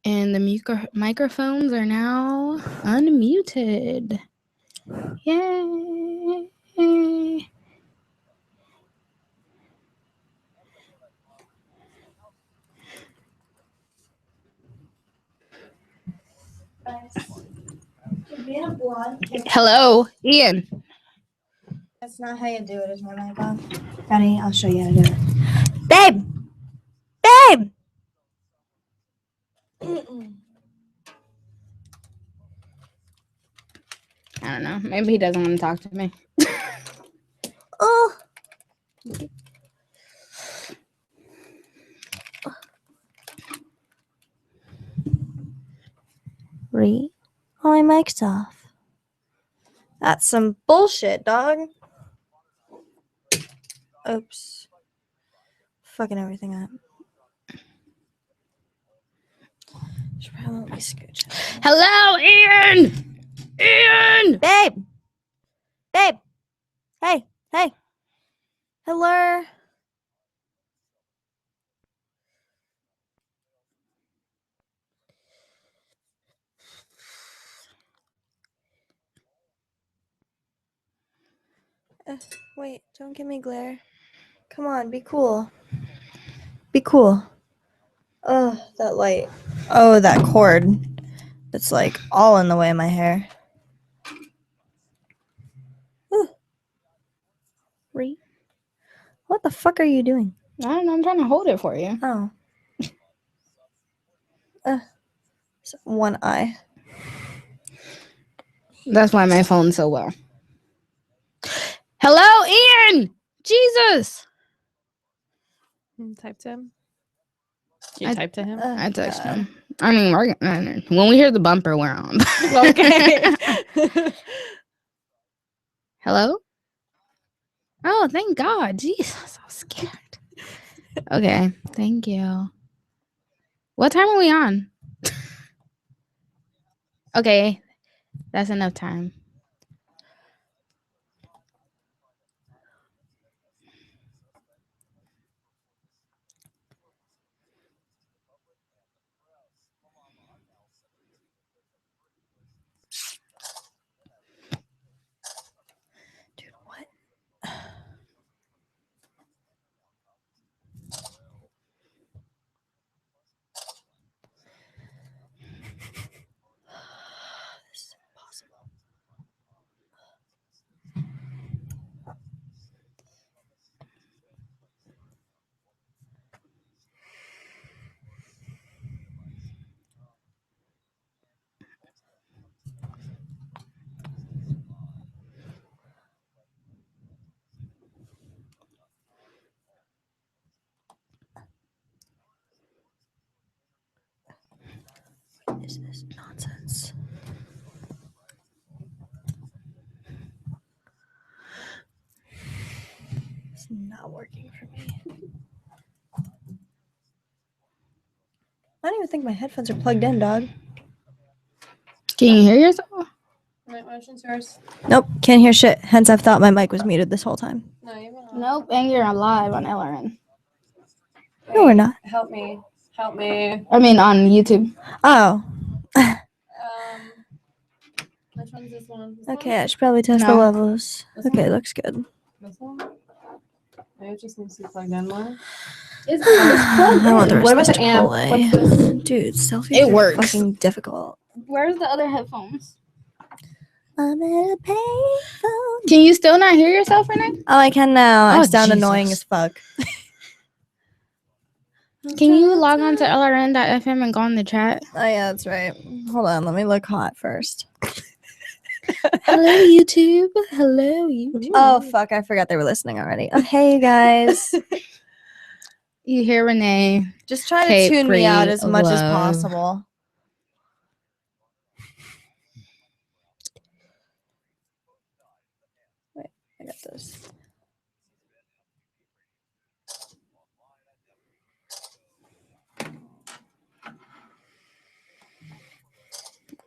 And the microphones are now unmuted. Yay! Hello, Ian. That's not how you do it, is my mic off. Ready? I'll show you how to do it. Babe! Babe! I don't know. Maybe he doesn't want to talk to me. Oh! Re? Oh, my mic's off. That's some bullshit, dog. Oops. Fucking everything up. Should probably scooch. Hello, Ian! Ian! Babe! Babe! Hey! Hey! Hello? Wait, don't give me glare. Come on, be cool. Be cool. Oh, that light. Oh, that cord. It's like all in the way of my hair. Ooh. Re? What the fuck are you doing? I don't know. I'm trying to hold it for you. Oh. One eye. That's why my phone's so well. Hello, Ian! Jesus! You typed to him? You typed to him? I touched him. I mean, when we hear the bumper, we're on. Okay. Hello? Oh, thank God. Jesus, I was scared. Okay, thank you. What time are we on? Okay, that's enough time. Dude, what? This is impossible. What is this nonsense? It's not working for me. I don't even think my headphones are plugged in, dog. Can you hear yourself? Right, motion's yours. Nope, can't hear shit. Hence, I've thought my mic was muted this whole time. No, you've been on. Nope, and you're live on LRN. No, we're not. Help me. Help me. I mean, on YouTube. Oh. Which one's this one? This Okay, I should probably test the No. levels. This Okay, one? looks good. one? This one? Maybe it just needs to be plugged in more. I want the What rest about of the amp? Chipotle. What's this? Dude, selfies It are works. fucking difficult. Where's the other headphones? I'm in a payphone. Can you still not hear yourself right now? Oh, I can now. I Oh, sound Jesus. annoying as fuck. Can you log on to LRN.fm and go on the chat? Oh, yeah, that's right. Hold on, let me look hot first. Hello, YouTube. Hello, YouTube. Oh, fuck, I forgot they were listening already. Oh, hey, you guys. You hear Renee? Just try to Cape tune me out free as much as love. possible. Wait, I got this.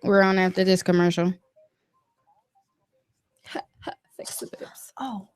We're on after this commercial. Fix the boobs. Oh.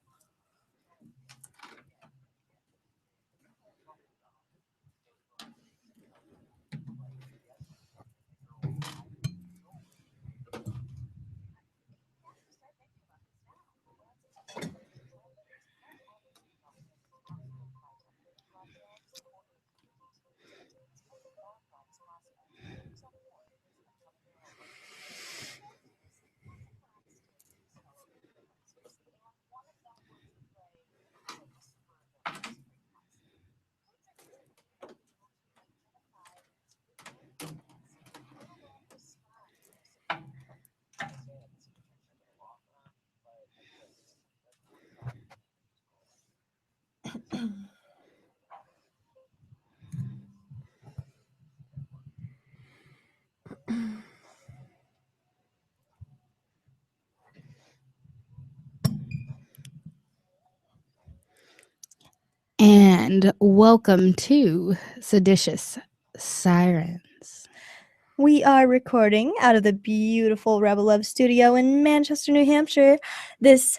And welcome to Seditious Sirens. We are recording out of the beautiful Rebel Love studio in Manchester, New Hampshire this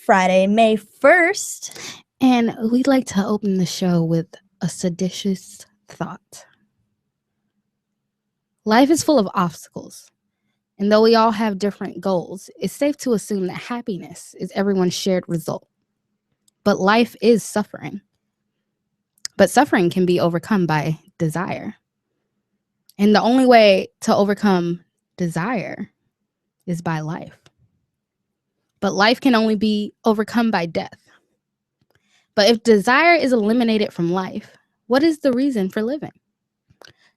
Friday, May 1st. And we'd like to open the show with a seditious thought. Life is full of obstacles. And though we all have different goals, it's safe to assume that happiness is everyone's shared result. But life is suffering. But suffering can be overcome by desire. And the only way to overcome desire is by life. But life can only be overcome by death. But if desire is eliminated from life, what is the reason for living?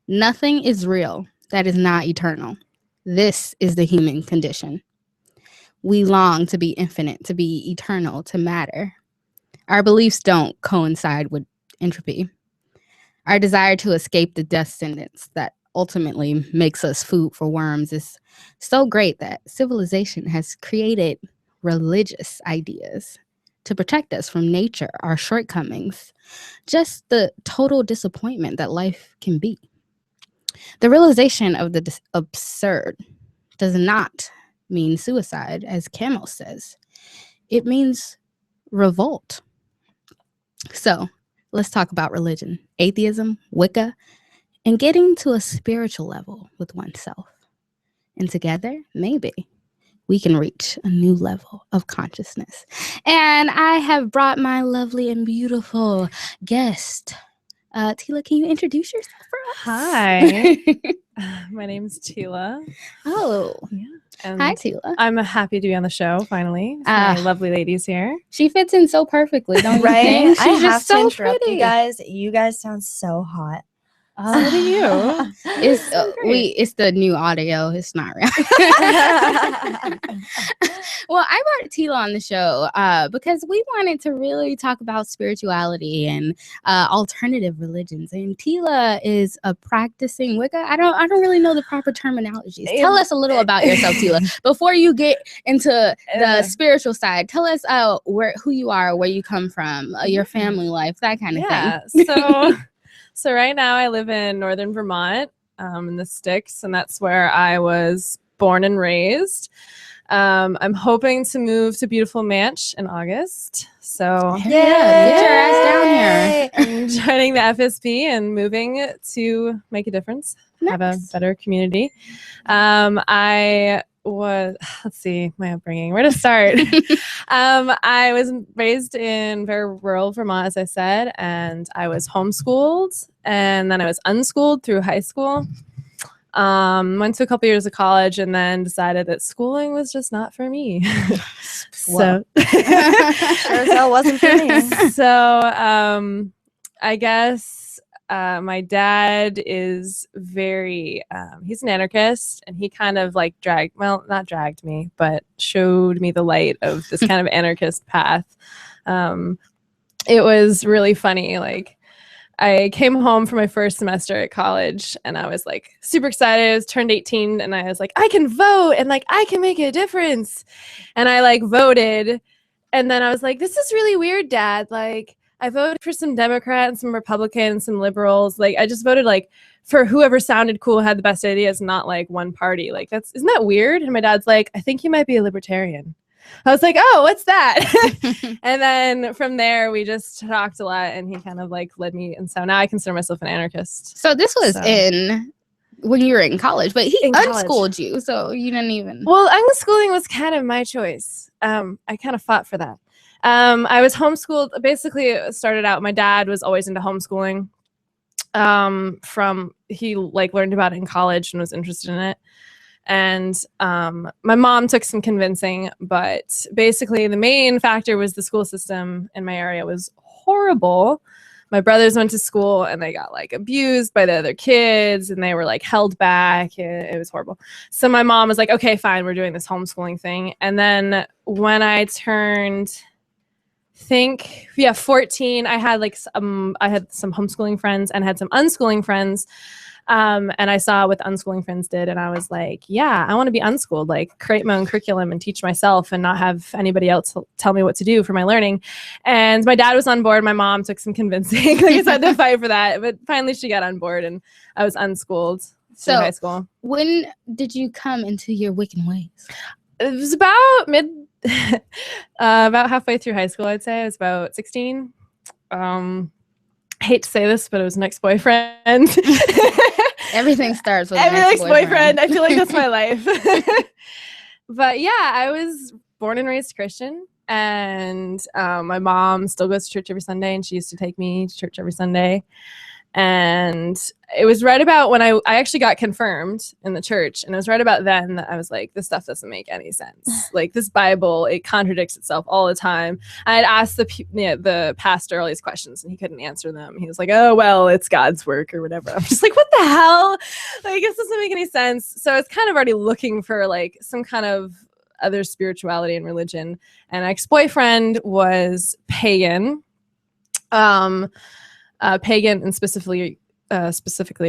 Nothing is real that is not eternal. This is the human condition. We long to be infinite, to be eternal, to matter. Our beliefs don't coincide with entropy. Our desire to escape the death sentence that ultimately makes us food for worms is so great that civilization has created religious ideas to protect us from nature, our shortcomings, just the total disappointment that life can be. The realization of the absurd does not mean suicide, as Camel says. It means revolt. So let's talk about religion, atheism, Wicca, and getting to a spiritual level with oneself. And together, maybe, we can reach a new level of consciousness. And I have brought my lovely and beautiful guest. Tila, can you introduce yourself for us? Hi. My name's Tila. Oh, Yeah. And hi, Tila. I'm happy to be on the show finally. My lovely ladies here. She fits in so perfectly, don't you Right? think? I She's have just to so interrupt pretty. you guys. You guys sound so hot. So do you. It's So great. it's the new audio. It's not real. Well, I brought Tila on the show because we wanted to really talk about spirituality and alternative religions. And Tila is a practicing Wicca. I don't really know the proper terminologies. Tell us a little about yourself, Tila, before you get into the spiritual side. Tell us who you are, where you come from, your family life, that kind of thing. So right now I live in northern Vermont, in the sticks, and that's where I was born and raised. I'm hoping to move to beautiful Manch in August. So get your ass down here. I'm joining the FSP and moving to make a difference, have a better community. Let's see, my upbringing, where to start? I was raised in very rural Vermont, as I said, and I was homeschooled, and then I was unschooled through high school. Went to a couple years of college and then decided that schooling was just not for me. So sure as hell wasn't for me. So I guess my dad is very he's an anarchist, and he kind of like not dragged me, but showed me the light of this kind of anarchist path. It was really funny. Like, I came home for my first semester at college and I was like super excited. I was turned 18 and I was like, I can vote and like I can make a difference. And I like voted, and then I was like, this is really weird, Dad. Like, I voted for some Democrats, some Republicans, some liberals. Like, I just voted like for whoever sounded cool, had the best ideas, not like one party. Like, isn't that weird? And my dad's like, I think you might be a libertarian. I was like, oh, what's that? And then from there, we just talked a lot, and he kind of like led me. And so now I consider myself an anarchist. So this was when you were in college, but he unschooled you, so you didn't even. Well, unschooling was kind of my choice. I kind of fought for that. I was homeschooled. Basically, it started out, my dad was always into homeschooling. He like learned about it in college and was interested in it. And my mom took some convincing, but basically the main factor was the school system in my area was horrible. My brothers went to school and they got like abused by the other kids, and they were like held back. It was horrible. So my mom was like, okay, fine, we're doing this homeschooling thing. And then when I turned think 14. I had I had some homeschooling friends and had some unschooling friends. And I saw what the unschooling friends did, and I was like, yeah, I want to be unschooled, like create my own curriculum and teach myself and not have anybody else tell me what to do for my learning. And my dad was on board. My mom took some convincing. Like I had to fight for that, but finally she got on board, and I was unschooled through high school. When did you come into your Wiccan ways? It was about about halfway through high school, I'd say. I was about 16. I hate to say this, but it was an ex-boyfriend. Everything starts with an an ex-boyfriend. I feel like that's my life. But yeah, I was born and raised Christian, and my mom still goes to church every Sunday, and she used to take me to church every Sunday. And it was right about when I actually got confirmed in the church, and it was right about then that I was like, this stuff doesn't make any sense. Like this Bible, it contradicts itself all the time. I had asked the pastor all these questions, and he couldn't answer them. He was like, oh, well, it's God's work or whatever. I'm just like, what the hell? Like, this doesn't make any sense. So I was kind of already looking for like some kind of other spirituality and religion. And an ex-boyfriend was pagan. Pagan and specifically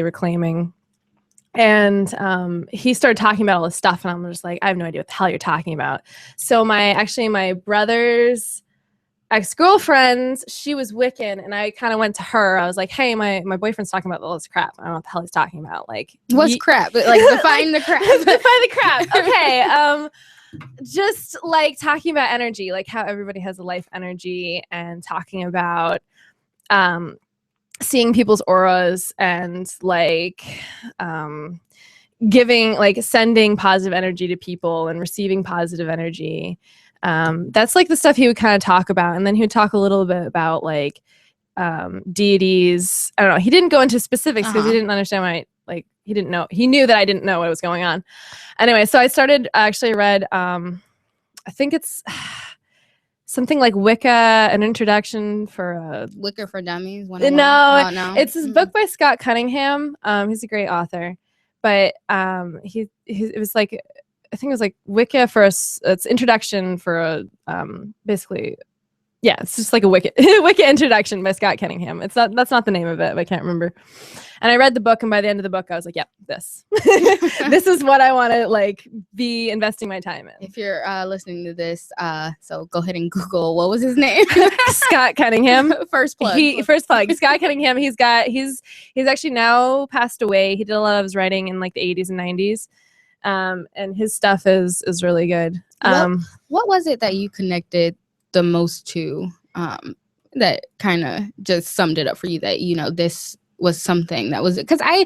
reclaiming, and he started talking about all this stuff, and I'm just like, I have no idea what the hell you're talking about. So my brother's ex-girlfriend, she was Wiccan, and I kind of went to her. I was like, hey, my boyfriend's talking about all this crap. I don't know what the hell he's talking about. Like, what's crap? Like, define the crap. Define the crap. Okay. Just like talking about energy, like how everybody has a life energy, and talking about seeing people's auras and like giving, like sending positive energy to people and receiving positive energy. That's like the stuff he would kind of talk about. And then he would talk a little bit about like deities. I don't know. He didn't go into specifics because he didn't understand why, like he didn't know. He knew that I didn't know what was going on. Anyway, so I read, I think it's something like Wicca, an introduction for Wicca for Dummies. No, it's this book by Scott Cunningham. He's a great author, but it was like, I think it was like Wicca for it's introduction for basically, yeah, it's just like a Wicca introduction by Scott Cunningham. That's not the name of it, but I can't remember. And I read the book, and by the end of the book, I was like, yep, this is what I want to like be investing my time in. If you're listening to this, so go ahead and Google what was his name. Scott Cunningham. First plug. Scott Cunningham. He's actually now passed away. He did a lot of his writing in like the 80s and 90s. And his stuff is really good. What was it that you connected the most to, that kind of just summed it up for you, that, you know, this was something that was, because I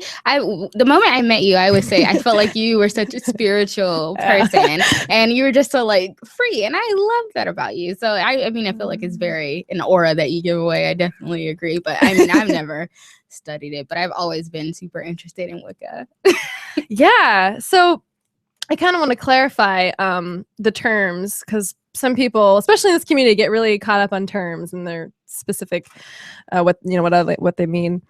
the moment I met you, I would say I felt like you were such a spiritual person, and you were just so like free, and I love that about you. So I mean, I feel like it's very an aura that you give away. I definitely agree, but I mean, I've never studied it, but I've always been super interested in Wicca. Yeah, so I kind of want to clarify the terms, because some people, especially in this community, get really caught up on terms and their specific what they mean.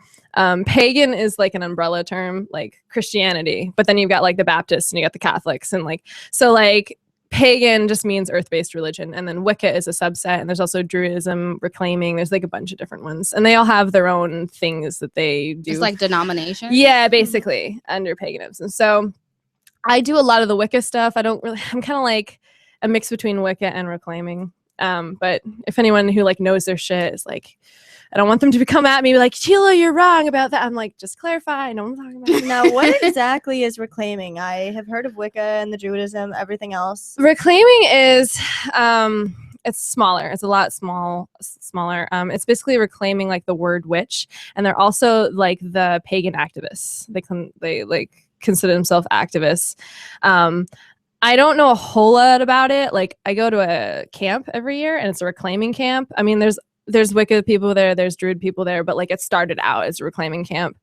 Pagan is like an umbrella term, like Christianity, but then you've got like the Baptists and you got the Catholics, and like, so like pagan just means earth-based religion, and then Wicca is a subset, and there's also Druidism, reclaiming. There's like a bunch of different ones, and they all have their own things that they do. It's like denomination. Yeah, basically under paganism. So I do a lot of the Wicca stuff. I'm kind of like a mix between Wicca and reclaiming. But if anyone who like knows their shit is like, I don't want them to come at me like, Sheila, you're wrong about that. I'm like, just clarify. I know what I'm talking about. Now, what exactly is reclaiming? I have heard of Wicca and the Druidism, everything else. Reclaiming is, it's smaller. It's a lot smaller. It's basically reclaiming like the word witch, and they're also like the pagan activists. They like consider themselves activists. I don't know a whole lot about it. Like, I go to a camp every year, and it's a reclaiming camp. I mean, there's Wicca people there, there's Druid people there, but like it started out as a reclaiming camp.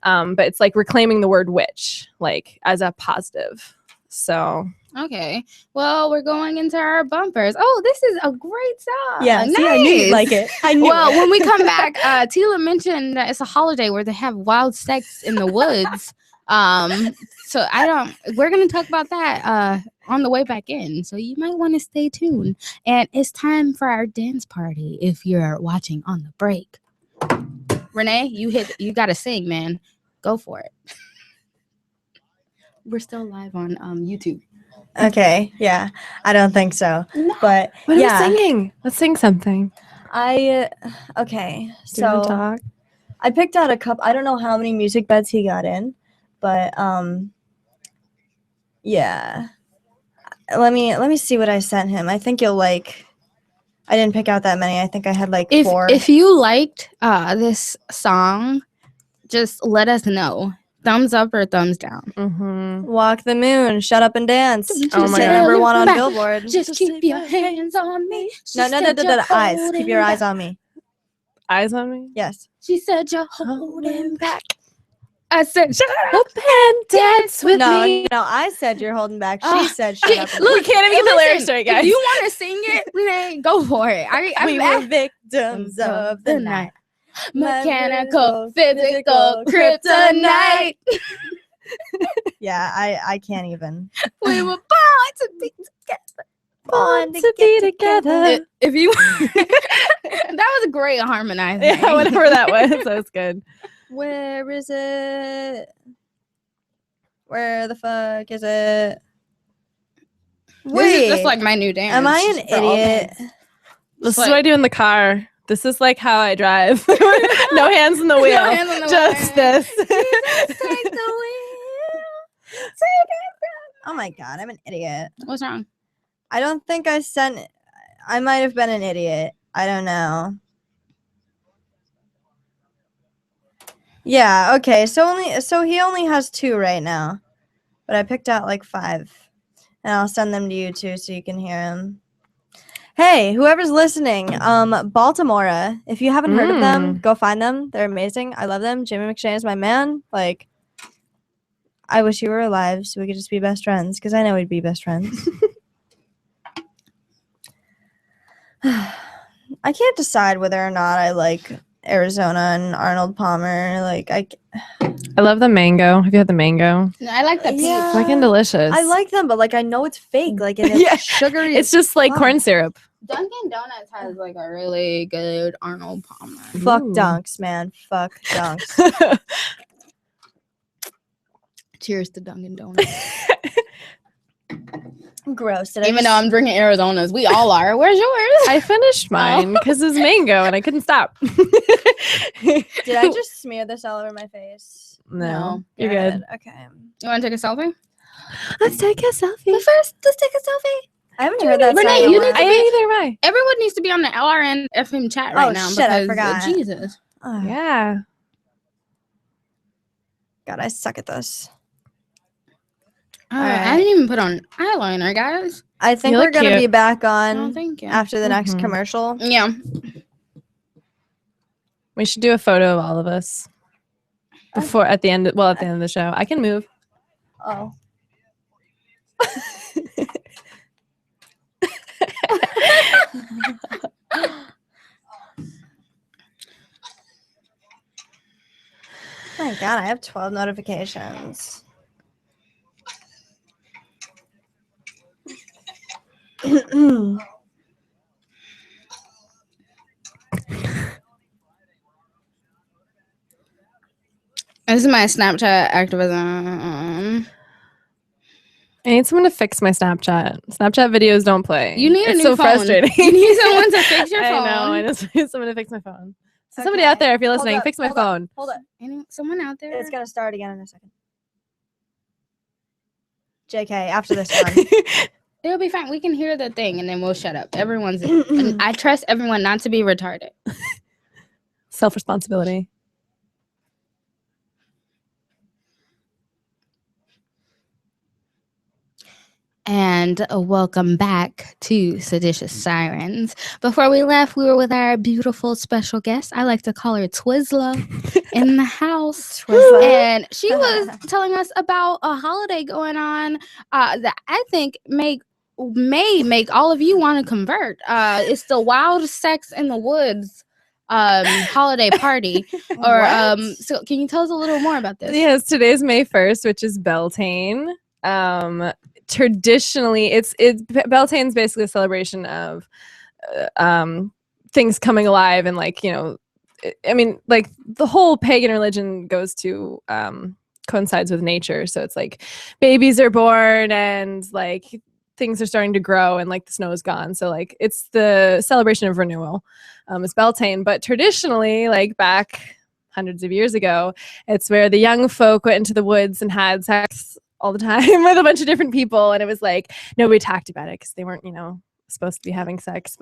But it's like reclaiming the word witch, like as a positive. So okay, well, we're going into our bumpers. Oh, this is a great song. Yeah, nice. See, I knew you'd like it. I knew. Well, when we come back, Tila mentioned that it's a holiday where they have wild sex in the woods. So we're gonna talk about that on the way back in. So you might want to stay tuned. And it's time for our dance party if you're watching on the break. Renee, you gotta sing, man. Go for it. We're still live on YouTube. Okay, yeah. I don't think so. No. But What are we yeah, singing? Let's sing something. okay. Do you wanna So talk? I picked out a couple. I don't know how many music beds he got in, but yeah. Let me see what I sent him. I think you'll like. I didn't pick out that many. I think I had like 4. If you liked this song, just let us know. Thumbs up or thumbs down. Mm-hmm. Walk the Moon, Shut Up and Dance. Oh my Hit God. number 1 on Back. Billboard. Just keep your hands on me. No, eyes. Keep your eyes on me. Eyes on me? Yes. She said you're holding back. I said shut up. And dance with me. No, I said you're holding back. She said shut up. And Look, We can't even get the lyrics straight, guys. If you want to sing it, Renee, go for it. we were victims of the night. Mechanical, physical, kryptonite. Yeah, I can't even. We were born to be together. Born to be together. If you, that was a great harmonizing. Yeah, whatever that was. That was good. Where is it? Where the fuck is it? This is just like my new dance. Am I an for all idiot? things. This is like- what I do in the car. This is like how I drive. No hands on the wheel. No hands on the Just wheel. this. Jesus, take the wheel. Take it. Oh my god, I'm an idiot. What's wrong? I don't think I sent. I might have been an idiot. I don't know. Yeah. Okay. So he only has 2 right now, but I picked out like 5, and I'll send them to you too so you can hear them. Hey, whoever's listening, Baltimore. If you haven't heard of them, go find them. They're amazing. I love them. Jimmy McShane is my man. Like, I wish you were alive so we could just be best friends, because I know we'd be best friends. I can't decide whether or not I like Arizona and Arnold Palmer. Like, I love the mango. Have you had the mango? No, I like the peach. Yeah. It's fucking delicious. I like them, but like I know it's fake. Like, and it's Yeah. sugary. It's just like fuck. corn syrup. Dunkin' Donuts has like a really good Arnold Palmer. Fuck Ooh. dunks, man. Fuck dunks. Cheers to Dunkin' Donuts. Gross. Even though I'm drinking Arizona's, we all are. Where's yours? I finished mine because it's mango and I couldn't stop. Did I just smear this all over my face? No, you're good. Okay. You want to take a selfie? Let's take a selfie. But first, let's take a selfie. I haven't heard that Renee, song in a you while. need to I either way. Everyone needs to be on the LRN FM chat right Oh, now. shit, I because, forgot. Jesus. Oh, Yeah. God, I suck at this. I right. didn't even put on eyeliner, guys. I think You we're look gonna cute. be back Oh, on thank you. after the next Mhm. commercial. Yeah. We should do a photo of all of us before at the end. At the end of the show, I can move. Oh. My God, I have 12 notifications. This is my Snapchat activism. I need someone to fix my Snapchat. Snapchat videos don't play. You need a it's new so phone. frustrating. You need someone to fix your I know. phone. I just need someone to fix my phone. So somebody Okay. out there, if you're Hold listening, up, fix my hold up. phone. Hold up. Someone out there. It's going to start again in a second. JK, after this one. It'll be fine. We can hear the thing and then we'll shut up. Everyone's. And I trust everyone not to be retarded. Self-responsibility. And welcome back to Seditious Sirens. Before we left, we were with our beautiful special guest. I like to call her Twizzler in the house. Twizzler. And she was telling us about a holiday going on that I think may make all of you want to convert. It's the Wild Sex in the Woods holiday party. Or What? so can you tell us a little more about this? Yes, today's May 1st, which is Beltane. Traditionally, Beltane's basically a celebration of things coming alive and like, you know, I mean, like the whole pagan religion goes to coincides with nature. So it's like babies are born and like things are starting to grow and like the snow is gone. So like it's the celebration of renewal. It's Beltane. But traditionally, like back hundreds of years ago, it's where the young folk went into the woods and had sex all the time with a bunch of different people. And it was like nobody talked about it because they weren't, you know, supposed to be having sex.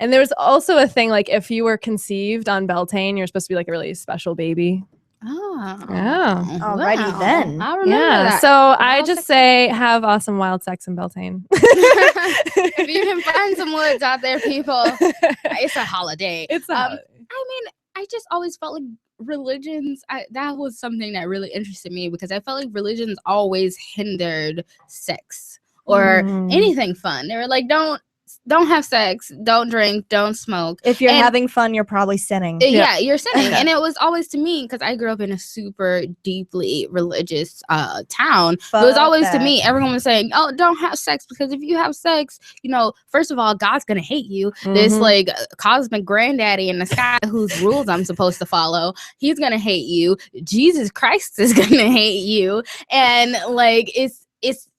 And there was also a thing like if you were conceived on Beltane, you're supposed to be like a really special baby. Oh, Yeah. Alrighty then. I remember that. So I just say have awesome wild sex in Beltane. If you can find some woods out there, people, it's a holiday. It's a holiday. I mean, I just always felt like religions, that was something that really interested me because I felt like religions always hindered sex or anything fun. They were like, don't have sex, don't drink, don't smoke. If you're having fun, you're probably sinning. Yeah, you're sinning. And it was always to me, because I grew up in a super deeply religious town. It was always to me, everyone was saying, oh, don't have sex, because if you have sex, you know, first of all, God's gonna hate you. This like cosmic granddaddy in the sky whose rules I'm supposed to follow, he's gonna hate you. Jesus Christ is gonna hate you. And like it's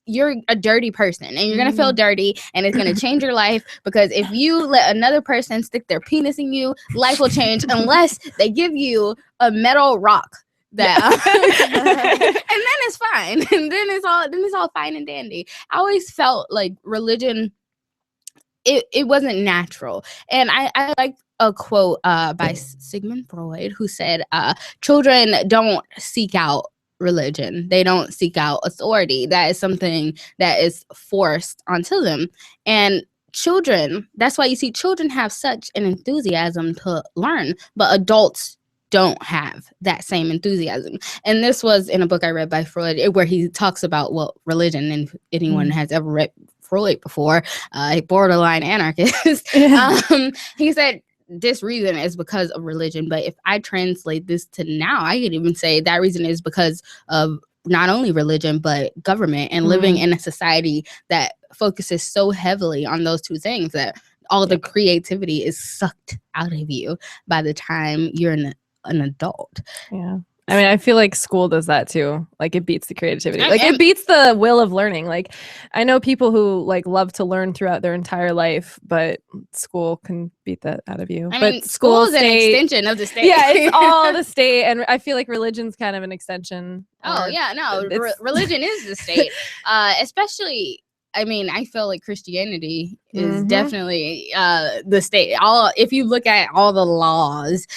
you're a dirty person and you're going to feel dirty and it's going to change your life, because if you let another person stick their penis in you, life will change unless they give you a metal rock that and then it's fine. And then it's all fine and dandy. I always felt like religion, it wasn't natural. And I like a quote by Sigmund Freud, who said children don't seek out religion, they don't seek out authority. That is something that is forced onto them. And children, that's why you see children have such an enthusiasm to learn, but adults don't have that same enthusiasm. And this was in a book I read by Freud, where he talks about religion, and if anyone has ever read Freud before, a borderline anarchist, he said this reason is because of religion. But if I translate this to now, I could even say that reason is because of not only religion, but government, and living in a society that focuses so heavily on those two things that all the creativity is sucked out of you by the time you're an adult. Yeah. I mean, I feel like school does that too. Like it beats the creativity. Like it beats the will of learning. Like I know people who like love to learn throughout their entire life, but school can beat that out of you. I but mean, school is an extension of the state. Yeah, it's all the state. And I feel like religion's kind of an extension. Oh, yeah, no. Religion is the state. Especially, I mean, I feel like Christianity is definitely the state. If you look at all the laws,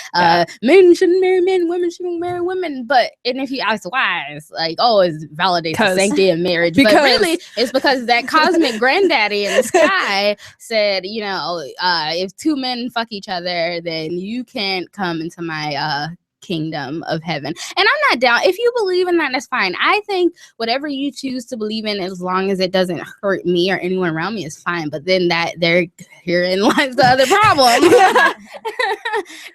men shouldn't marry men, women shouldn't marry women. And if you ask why, it's like, oh, it validates the sanctity of marriage. But really, it's because that cosmic granddaddy in the sky said, you know, if two men fuck each other, then you can't come into my kingdom of heaven. And I'm not down. If you believe in that, that's fine. I think whatever you choose to believe in, as long as it doesn't hurt me or anyone around me, is fine. But then herein lies the other problem.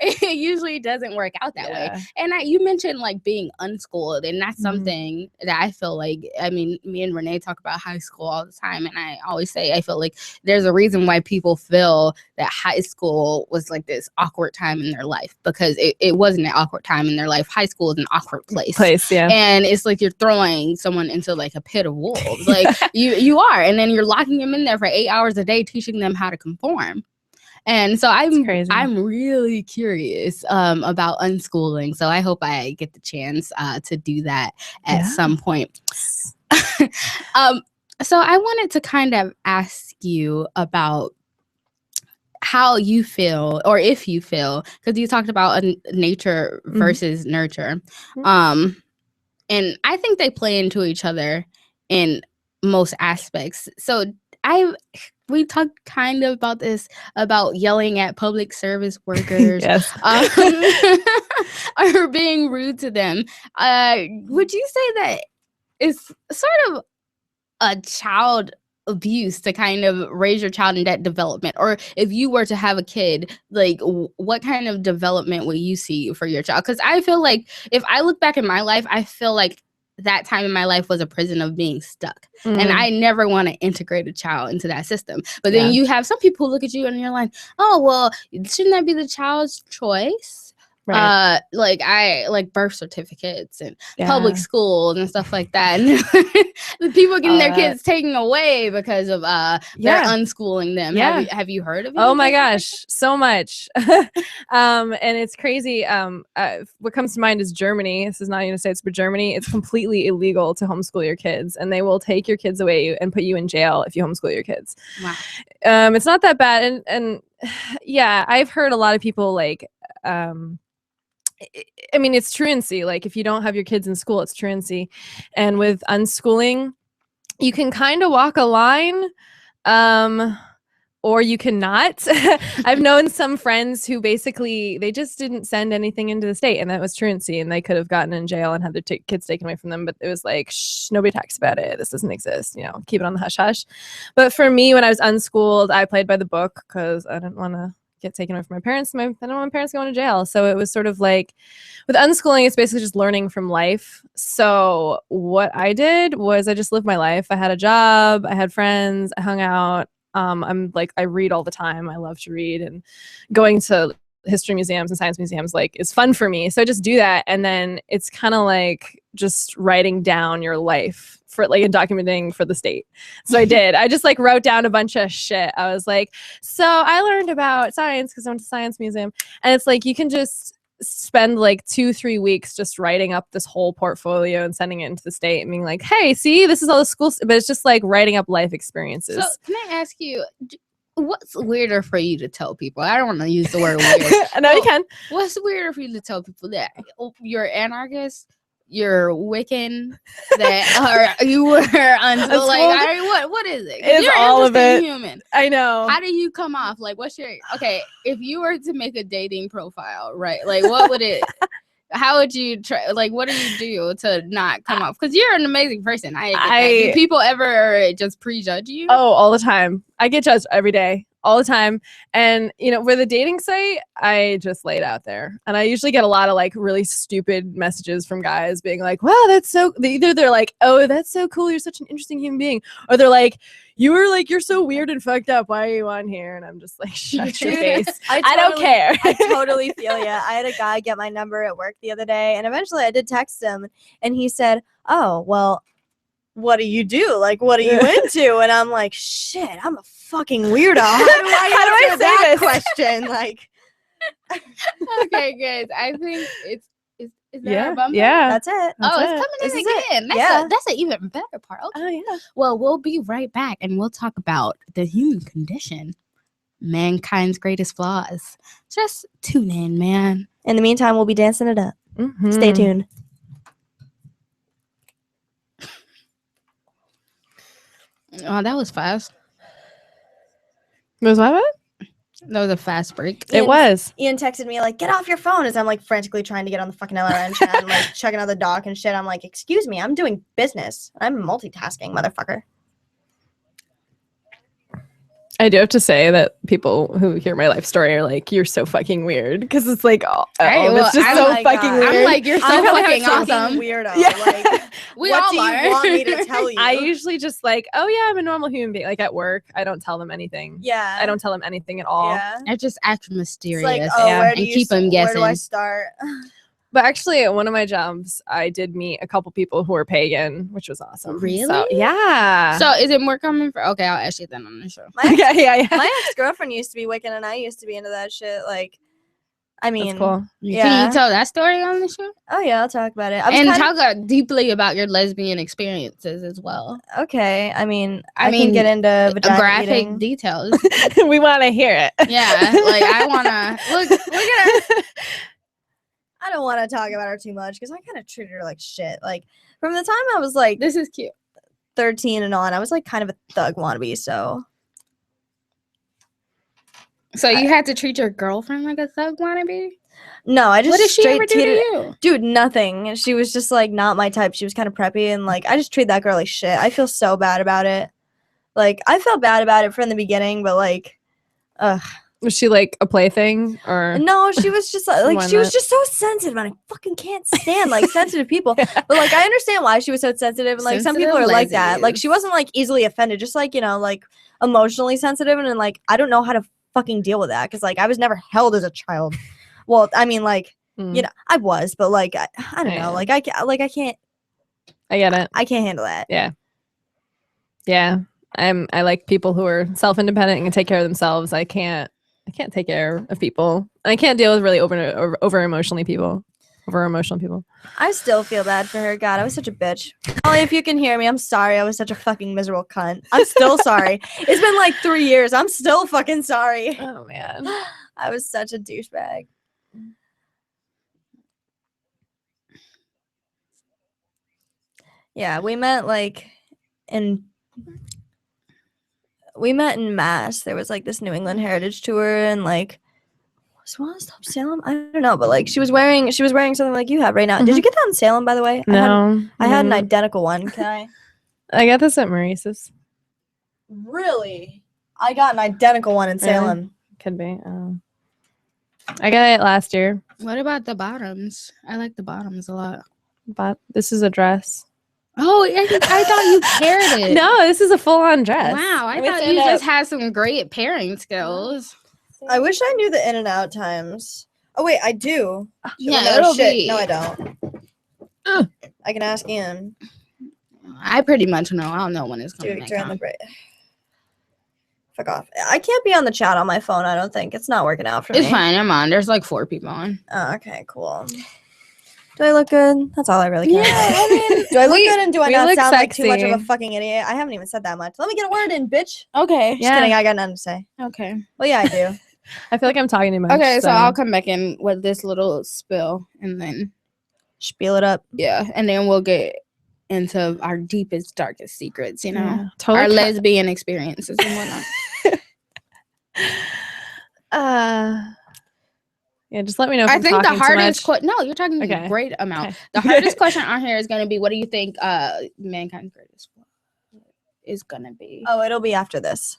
It usually doesn't work out that way. And you mentioned like being unschooled, and that's something that I feel like, I mean, me and Renee talk about high school all the time, and I always say I feel like there's a reason why people feel that high school was like this awkward time in their life, because it wasn't an awkward time in their life. High school is an awkward place, and it's like you're throwing someone into like a pit of wolves. Like you are, and then you're locking them in there for 8 hours a day, teaching them how to conform. And so I'm really curious about unschooling. So I hope I get the chance to do that at some point. So I wanted to kind of ask you about how you feel, or if you feel, because you talked about nature versus nurture. And I think they play into each other in most aspects. So we talked kind of about this, about yelling at public service workers or being rude to them. Would you say that it's sort of a child abuse to kind of raise your child in that development? Or if you were to have a kid, like what kind of development would you see for your child? Because I feel like if I look back in my life, I feel like that time in my life was a prison of being stuck. And I never want to integrate a child into that system. But then you have some people who look at you and you're like, oh, well, shouldn't that be the child's choice? Right. Like birth certificates and public schools and stuff like that. And the people getting their kids taken away because of they're unschooling them. Have you heard of it? Oh my gosh, so much. And it's crazy. What comes to mind is Germany. This is not the United States, but Germany. It's completely illegal to homeschool your kids, and they will take your kids away and put you in jail if you homeschool your kids. Wow. It's not that bad, and yeah, I've heard a lot of people like. I mean, it's truancy. Like, if you don't have your kids in school, it's truancy. And with unschooling, you can kind of walk a line, or you cannot. I've known some friends who basically, they just didn't send anything into the state, and that was truancy, and they could have gotten in jail and had their kids taken away from them. But it was like, shh, nobody talks about it. This doesn't exist. You know, keep it on the hush hush. But for me, when I was unschooled, I played by the book because I didn't want to get taken away from my parents. I don't want my parents going to jail. So it was sort of like, with unschooling, it's basically just learning from life. So what I did was I just lived my life. I had a job, I had friends, I hung out. I'm like, I read all the time. I love to read, and going to history museums and science museums like is fun for me. So I just do that. And then it's kind of like just writing down your life for like and documenting for the state. So I did. I just like wrote down a bunch of shit. I was like, so I learned about science because I went to science museum. And it's like, you can just spend like 2-3 weeks just writing up this whole portfolio and sending it into the state and being like, hey, see, this is all the schools. But it's just like writing up life experiences. So can I ask you, what's weirder for you to tell people? I don't want to use the word weird. No, you can. What's weirder for you to tell people that you're anarchist, you're Wiccan, that or you were until like what is it? It's you're all of it. Human. I know. How do you come off? Like, what's your if you were to make a dating profile, right? Like, what would it? How would you try? Like, what do you do to not come off? Because you're an amazing person. Do people ever just prejudge you? Oh, all the time. I get judged every day, all the time. And, you know, with a dating site, I just lay it out there. And I usually get a lot of like really stupid messages from guys being like, wow, that's so, either they're like, oh, that's so cool, you're such an interesting human being. Or they're like, you're so weird and fucked up. Why are you on here? And I'm just like, shut your face. I don't care. I totally feel you. I had a guy get my number at work the other day, and eventually I did text him, and he said, oh, well, what do you do? Like, what are you into? And I'm like, shit, I'm a fucking weirdo. How do I answer that question? Like, okay, guys, I think is that a bumper? Yeah. That's it. It's coming in again. That's an even better part. Okay. Oh, yeah. Well, we'll be right back, and we'll talk about the human condition, mankind's greatest flaws. Just tune in, man. In the meantime, we'll be dancing it up. Mm-hmm. Stay tuned. Oh, that was fast. Was what? That was a fast break. It was. Ian texted me like, get off your phone, as I'm like frantically trying to get on the fucking LRN chat and like checking out the doc and shit. I'm like, excuse me, I'm doing business. I'm multitasking, motherfucker. I do have to say that people who hear my life story are like, you're so fucking weird. Because it's like, it's just so fucking weird. I'm like, you're so fucking awesome. Weirdo. Yeah. Like, we what all do you are. want me to tell you? I usually just like, oh yeah, I'm a normal human being. Like at work, I don't tell them anything. Yeah. I don't tell them anything at all. Yeah. I just act mysterious. It's like, oh, Yeah. where do and you keep them guessing. Where do I start? But actually, at one of my jobs, I did meet a couple people who were pagan, which was awesome. Really? So, yeah. So is it more common for? Okay, I'll ask you then on the show. Yeah. My ex-girlfriend used to be Wiccan, and I used to be into that shit. Like, I mean, That's cool. Yeah. Can you tell that story on the show? Oh yeah, I'll talk about it. And talk deeply about your lesbian experiences as well. Okay, I mean, I can get into vagina graphic eating. details. We want to hear it. Yeah, like I want to look at her. I don't want to talk about her too much because I kind of treated her like shit. Like from the time I was like This is cute. 13 and on, I was like kind of a thug wannabe. So you had to treat your girlfriend like a thug wannabe? no, I just What did she straight ever do to treated you? dude nothing. She was just like not my type. She was kind of preppy and like I just treat that girl like shit. I feel so bad about it. Like, I felt bad about it from the beginning, but like, ugh. Was she like a plaything or? No, she was just like Why she was not? just so sensitive, and I fucking can't stand like sensitive people. But like, I understand why she was so sensitive, and like some people are Sensitive like that. Like, she lesbians. wasn't like easily offended, just like, you know, like emotionally sensitive, and then like I don't know how to fucking deal with that because like I was never held as a child. Well, I mean, like, you know, I was, but like I don't know, like I can't I get it. I can't handle that. Yeah. I like people who are self-independent and can take care of themselves. I can't take care of people. I can't deal with really over emotional people. I still feel bad for her. God, I was such a bitch. Molly, if you can hear me, I'm sorry. I was such a fucking miserable cunt. I'm still sorry. It's been like 3 years. I'm still fucking sorry. Oh man. I was such a douchebag. Yeah, we met in Mass. There was like this New England Heritage tour, and like, was one Stop Salem? I don't know, but like she was wearing something like you have right now. Did you get that in Salem, by the way? No. I had an identical one. Can I got this at Maurice's. Really? I got an identical one in Salem. Could be. I got it last year. What about the bottoms? I like the bottoms a lot. But this is a dress. Oh, I thought you paired it. No, this is a full-on dress. Wow, I Let me thought stand you up. just had some great pairing skills. I wish I knew the in and out times. Oh wait, I do. Yeah, no, it'll shit. be. No, I don't. I can ask Ian. I pretty much know. I don't know when it's coming back During on. the break. Fuck off. I can't be on the chat on my phone. I don't think it's not working out for me. It's fine. I'm on. There's like 4 people on. Oh, okay, cool. Do I look good? That's all I really care. Yeah, I mean, do I look good and do I we not look sound like too much of a sexy. fucking idiot? I haven't even said that much. Let me get a word in, bitch. Okay. Just kidding. I got nothing to say. Okay. Well, yeah, I do. I feel like I'm talking too much. Okay, so I'll come back in with this little spill, and then Spiel it up. and then we'll get into our deepest, darkest secrets. You know, Yeah, totally our lesbian experiences and whatnot. Yeah, just let me know if I I'm think the talking too hardest much. no, you're talking Okay. a great amount. Okay. The hardest question on here is going to be, what do you think mankind's greatest flaw is going to be? Oh, it'll be after this.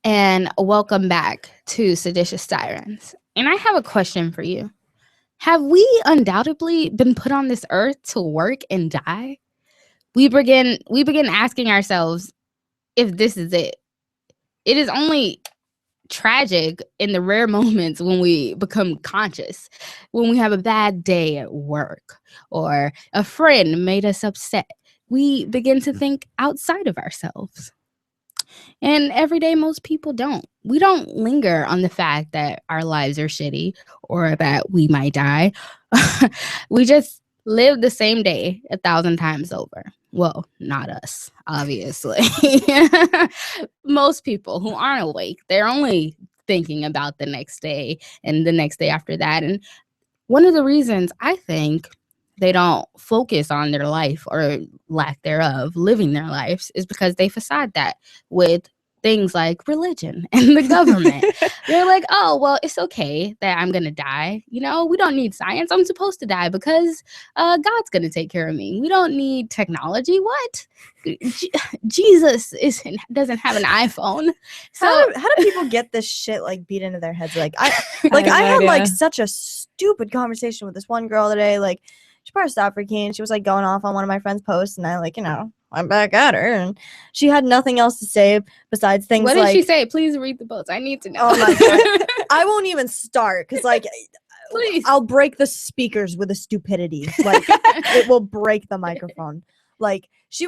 And welcome back to Seditious Sirens. And I have a question for you. Have we undoubtedly been put on this earth to work and die? We begin asking ourselves if this is it. It is only tragic in the rare moments when we become conscious, when we have a bad day at work or a friend made us upset. We begin to think outside of ourselves. And every day, most people don't. We don't linger on the fact that our lives are shitty or that we might die. We just live the same day 1,000 times over. Well, not us, obviously. Most people who aren't awake, they're only thinking about the next day and the next day after that. And one of the reasons I think they don't focus on their life or lack thereof, living their lives, is because they facade that with things like religion and the government. They're like, oh, well, it's okay that I'm going to die. You know, we don't need science. I'm supposed to die because God's going to take care of me. We don't need technology. What? Jesus doesn't have an iPhone. So How do people get this shit like beat into their heads? Like I had like such a stupid conversation with this one girl today. Like, she probably stopped for Keen. She was like going off on one of my friend's posts, and I like, you know, I'm back at her, and she had nothing else to say besides things what like, did she say? Please read the post. I need to know. oh my God. I won't even start because like Please. I'll break the speakers with a stupidity. Like it will break the microphone. Like she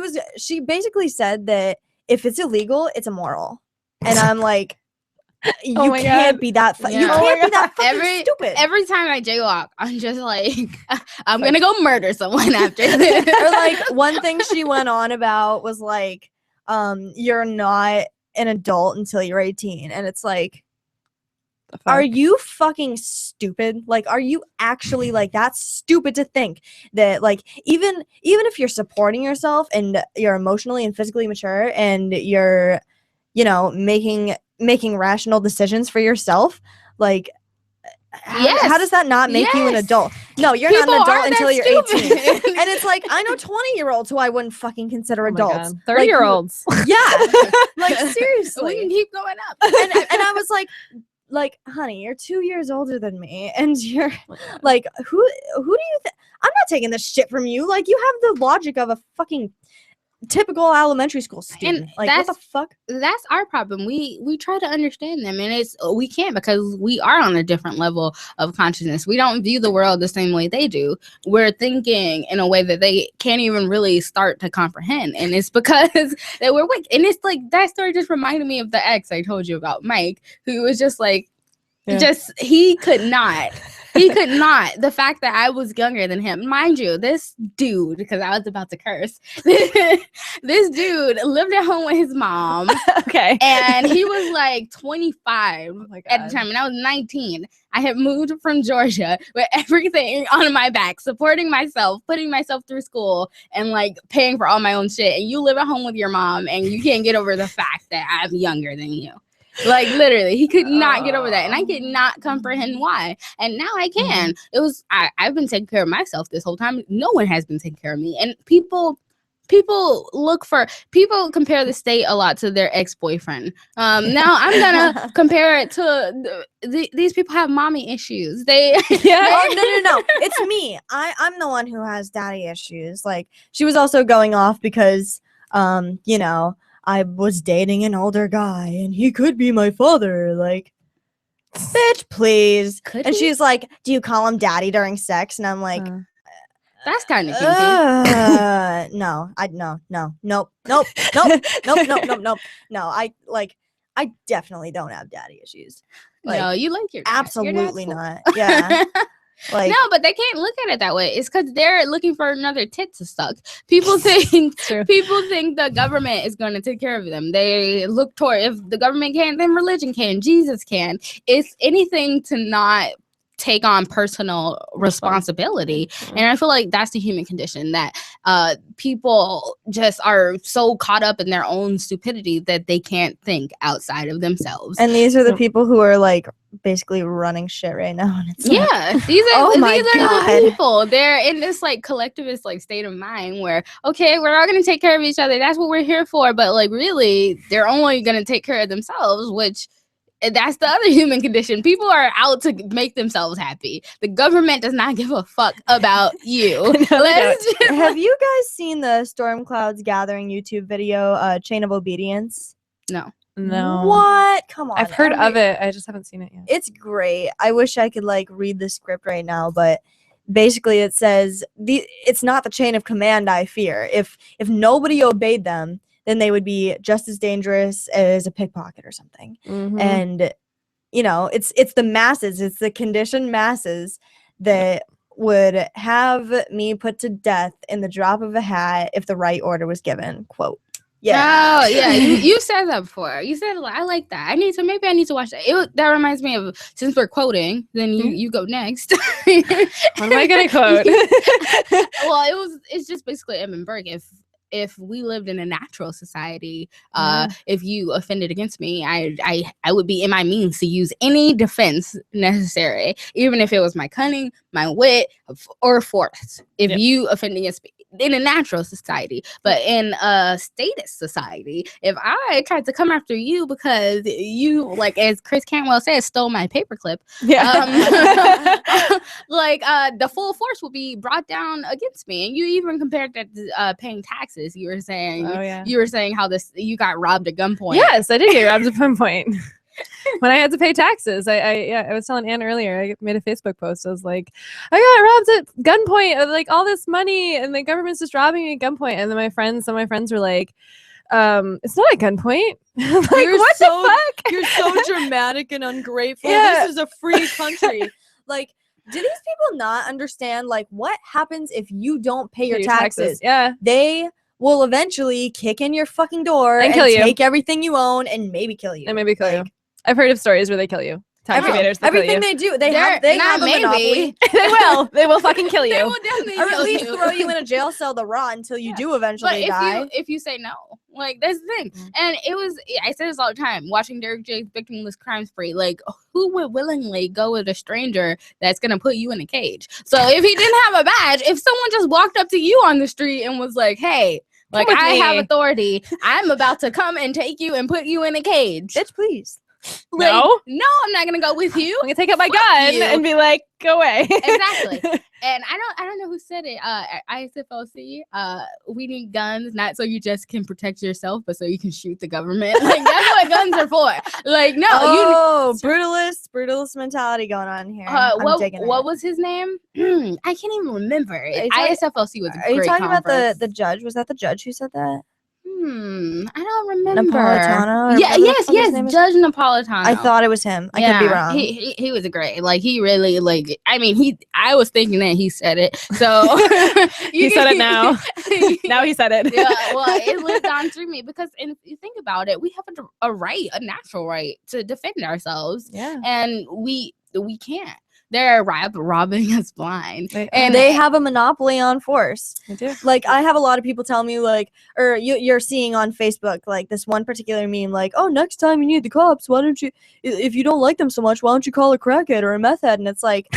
basically said that if it's illegal, it's immoral. And I'm like, you Oh my can't God. be that you Yeah. can't be that fucking stupid. Every time I jaywalk, I'm just like, I'm gonna go murder someone after this. Or like one thing she went on about was like, you're not an adult until you're 18. And it's like, are you fucking stupid? Like, are you actually like that's stupid to think that like even if you're supporting yourself and you're emotionally and physically mature and you're, you know, making making rational decisions for yourself, like Yes. how does that not make you an Yes. adult? No, you're People not an adult aren't until that you're stupid. 18. And it's like, I know 20-year-olds who I wouldn't fucking consider Oh my adults. God. Like, 30-year-olds. Yeah. Like, We seriously. can keep going up. And I was like, honey, you're 2 years older than me, and you're like, who do you think? I'm not taking this shit from you. Like, you have the logic of a fucking typical elementary school student. Like, what the fuck? That's our problem. We try to understand them, and we can't, because we are on a different level of consciousness. We don't view the world the same way they do. We're thinking in a way that they can't even really start to comprehend, and it's because that we're weak. And it's like, that story just reminded me of the ex I told you about, Mike, who was just like, he could not. The fact that I was younger than him, mind you, this dude, because I was about to curse, this dude lived at home with his mom. Okay. And he was like 25 Oh my at God. the time, and I was 19. I had moved from Georgia with everything on my back, supporting myself, putting myself through school, and like paying for all my own shit. And you live at home with your mom, and you can't get over the fact that I'm younger than you. Like, literally, he could not get over that, and I could not comprehend why. And now I can. It was I've been taking care of myself this whole time. No one has been taking care of me, and people compare the state a lot to their ex-boyfriend. Now I'm gonna compare it to these people have mommy issues. They Oh, no. It's me. I'm the one who has daddy issues. Like, she was also going off because, you know, I was dating an older guy and he could be my father. Like, bitch, please. Could And he? she's like, do you call him daddy during sex? And I'm like, That's kind of kinky. no. Nope. No, I definitely don't have daddy issues. Like, No, you like your dad. Your dad's absolutely cool. not. Yeah. Like, No, but they can't look at it that way. It's because they're looking for another tit to suck. People think True. the government is going to take care of them. They look toward, if the government can, then religion can, Jesus can. It's anything to not take on personal responsibility. And I feel like that's the human condition, that people just are so caught up in their own stupidity that they can't think outside of themselves. and these are the people who are like basically running shit right now. And it's like, Yeah, these are Oh my these are God. the people. They're in this like collectivist like state of mind where, okay, we're all gonna take care of each other. That's what we're here for. But like, really, they're only gonna take care of themselves, which that's the other human condition. People are out to make themselves happy. The government does not give a fuck about you. have you guys seen the Storm Clouds Gathering YouTube video, Chain of Obedience? No. No. What? Come on. I've heard of it. I just haven't seen it yet. It's great. I wish I could like read the script right now, but basically it says it's not the chain of command I fear. If nobody obeyed them, then they would be just as dangerous as a pickpocket or something. Mhm. And you know, it's the masses, it's the conditioned masses that would have me put to death in the drop of a hat if the right order was given. Quote. Yeah. Oh, yeah. You said that before. You said, I like that. Maybe I need to watch that. That reminds me of, since we're quoting, then you go next. What am I gonna quote? Well, it's just basically Edmund Burke. If we lived in a natural society, if you offended against me, I would be in my means to use any defense necessary, even if it was my cunning, my wit, or force. If you offend against me in a natural society, but in a status society, if I tried to come after you because you, like as Chris Cantwell said, stole my paperclip, the full force will be brought down against me. And you even compared that to paying taxes. You were saying, how you got robbed at gunpoint. Yes, I did get robbed at gunpoint. When I had to pay taxes, I was telling Anne earlier, I made a Facebook post. I was like, I got robbed at gunpoint of like all this money, and the government's just robbing me at gunpoint. And then some of my friends were like, it's not at gunpoint. Like, what the fuck? You're so dramatic and ungrateful. This is a free country. Like, do these people not understand like what happens if you don't pay your taxes? Yeah. They will eventually kick in your fucking door and kill you. Take everything you own and maybe kill you. And maybe kill you. I've heard of stories where they kill you. tax evaders. They'll kill Everything you. they do, they They're have not a monopoly. They will fucking kill They you. will definitely Or at kill least you. throw you in a jail cell to rot until you Yeah. do But eventually die. if you say no, like that's the thing. And it was, I say this all the time, watching Derek J's victimless crime spree, like who would willingly go with a stranger that's gonna put you in a cage? So if he didn't have a badge, if someone just walked up to you on the street and was like, hey, like with I have me. authority, I'm about to come and take you and put you in a cage. Bitch, please. Like, No? no, I'm not gonna go with you. I'm gonna take out my Fuck gun you. and be like, go away. Exactly. And I don't know who said it. ISFLC. We need guns, not so you just can protect yourself, but so you can shoot the government. Like that's what guns are for. Like no, brutalist mentality going on here. I'm digging what it. was his name? I can't even remember. you talking- ISFLC was a Are you great talking about conference. the judge? Was that the judge who said that? I don't remember. Napolitano? Or Yeah, whatever the fuck his name is? Judge Napolitano. I thought it was him. I could be wrong. He was great. Like he really like. I mean, I was thinking that he said it. So He said it now. Now he said it. Yeah, well, it lived on through me because, and if you think about it, we have a right, a natural right to defend ourselves, Yeah. and we can't. They're robbing us blind, and they have a monopoly on force. I do. Like I have a lot of people tell me like, or you're seeing on Facebook like this one particular meme like, oh, next time you need the cops, why don't you, if you don't like them so much, why don't you call a crackhead or a meth head? And it's like,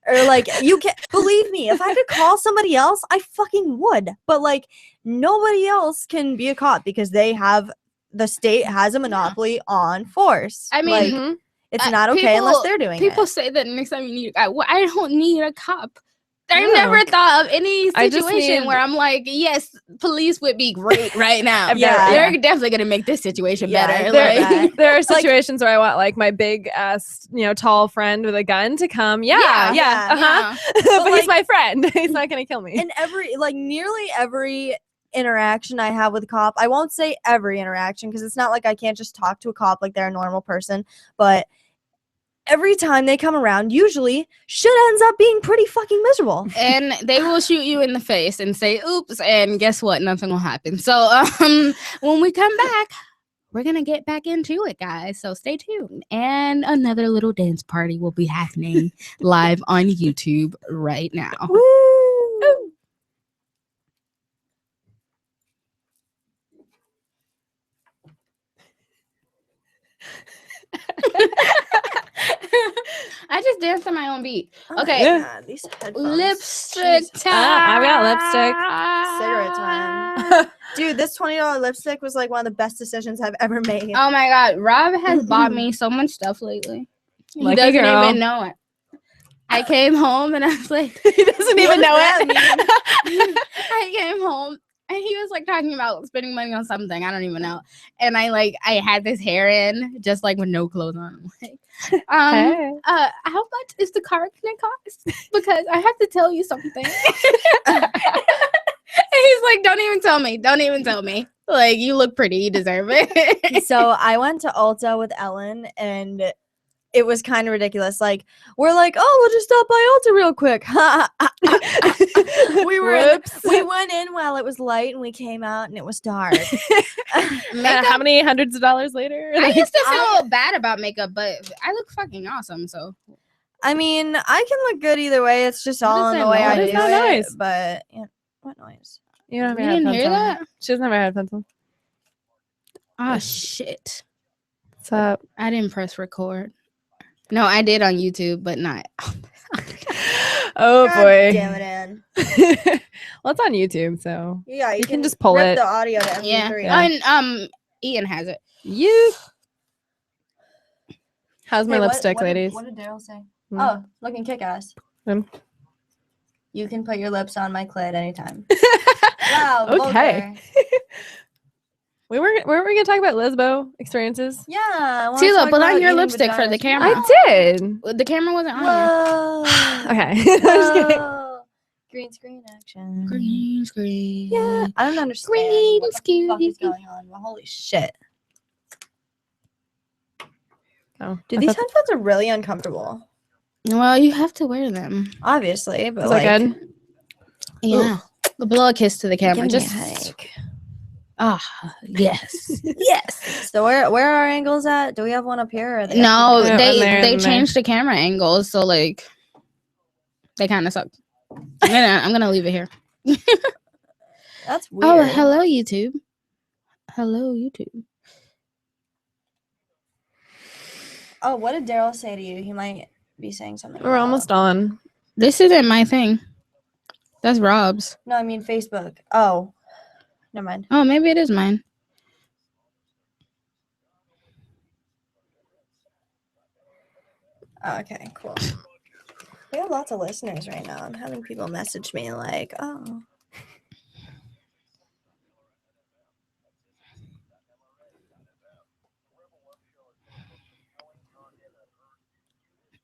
or like you can believe me, if I could call somebody else, I fucking would. But like nobody else can be a cop because the state has a monopoly on force. I mean, like, Mhm. it's not okay unless they're doing People it. say that next time you need a guy. Well, I don't need a cop. I No. never thought of any I just situation need- where I'm like, yes, police would be great right now. Yeah. They're definitely gonna make this situation Yeah, better. they're Like, right. There are situations where I want like my big ass, tall friend with a gun to come. Yeah. Yeah. Uh-huh. yeah. But he's my friend. He's not gonna kill me. And nearly every interaction I have with a cop, I won't say every interaction because it's not like I can't just talk to a cop like they're a normal person, but every time they come around, usually shit ends up being pretty fucking miserable. And they will shoot you in the face and say, oops, and guess what? Nothing will happen. So when we come back, we're gonna get back into it, guys. So stay tuned. And another little dance party will be happening live on YouTube right now. Woo! I just danced on my own beat. Oh Okay. my Yeah. God, these headphones. Lipstick Jesus. time. I've got lipstick. Cigarette time. Dude, this $20 lipstick was like one of the best decisions I've ever made. Oh my God. Rob has bought me so much stuff lately. He Lucky doesn't girl. even know it. I came home and I was like, He doesn't What even know does that it. I came home and he was like talking about spending money on something. I don't even know. And I had this hair in just like with no clothes on. I'm like, Hey. how much is the car gonna cost? Because I have to tell you something. And he's like, don't even tell me. Don't even tell me. Like, you look pretty. You deserve it. So I went to Ulta with Ellen and it was kind of ridiculous. Like, we're like, oh, we'll just stop by Ulta real quick. We went in while it was light and we came out and it was dark. How many hundreds of dollars later? I used to feel bad about makeup, but I look fucking awesome. So I mean, I can look good either way. It's just all is in that the way I do noise? What is that it. noise? But yeah, what noise? You don't have you your didn't headphones hear on. that? She doesn't have her headphones on. Oh shit! What's up? I didn't press record. No, I did on YouTube, but not. Oh God boy. damn it, Ann. Well, it's on YouTube, so Yeah, you can just pull rip it. the audio to MP3. Yeah. And Ian has it. You. How's my Hey, lipstick, ladies? What did Daryl say? Hmm. Oh, looking kick-ass. Hmm. You can put your lips on my clit anytime. Wow. Okay. vulgar. Weren't we gonna talk about lesbo experiences? Yeah. I wanna Tila, talk put on about your eating lipstick for the vaginas. camera. I did. The camera wasn't on. Whoa. Okay. I'm just kidding. Whoa. Green screen action. Green screen. Yeah. I don't understand Green what the fuck is screen. going on. Well, holy shit. Oh, Dude, I these thought- headphones are really uncomfortable. Well, you have to wear them. Obviously, but Is like, that good? Yeah. Blow a kiss to the camera. give me a Just headache. Yes. Yes. So where are our angles at? Do we have one up here? Or are they No, up here? Yeah, and they there, they and there. changed the camera angles, so like they kind of suck. I'm gonna leave it here. That's weird. Oh, hello YouTube. Hello YouTube. Oh, what did Daryl say to you? He might be saying something. We're almost on. This isn't my thing. That's Rob's. No, I mean Facebook. Oh, never mind. Oh, maybe it is mine. Oh, okay, cool. We have lots of listeners right now. I'm having people message me like, oh.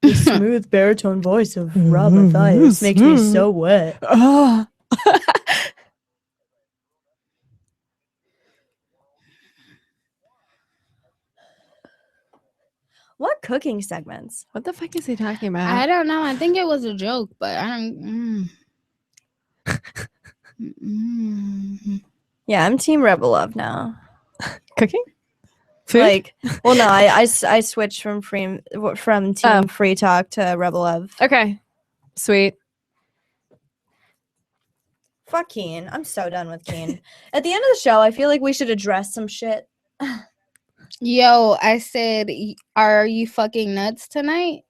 The smooth baritone voice of Rob Mathias makes me so wet. Oh. What cooking segments? What the fuck is he talking about? I don't know. I think it was a joke, but I don't. Yeah, I'm Team Rebel Love now. Cooking? Food? Like, well, no, I switched from Team Free Talk to Rebel Love. Okay. Sweet. Fuck Keen. I'm so done with Keen. At the end of the show, I feel like we should address some shit. Yo, I said, are you fucking nuts tonight?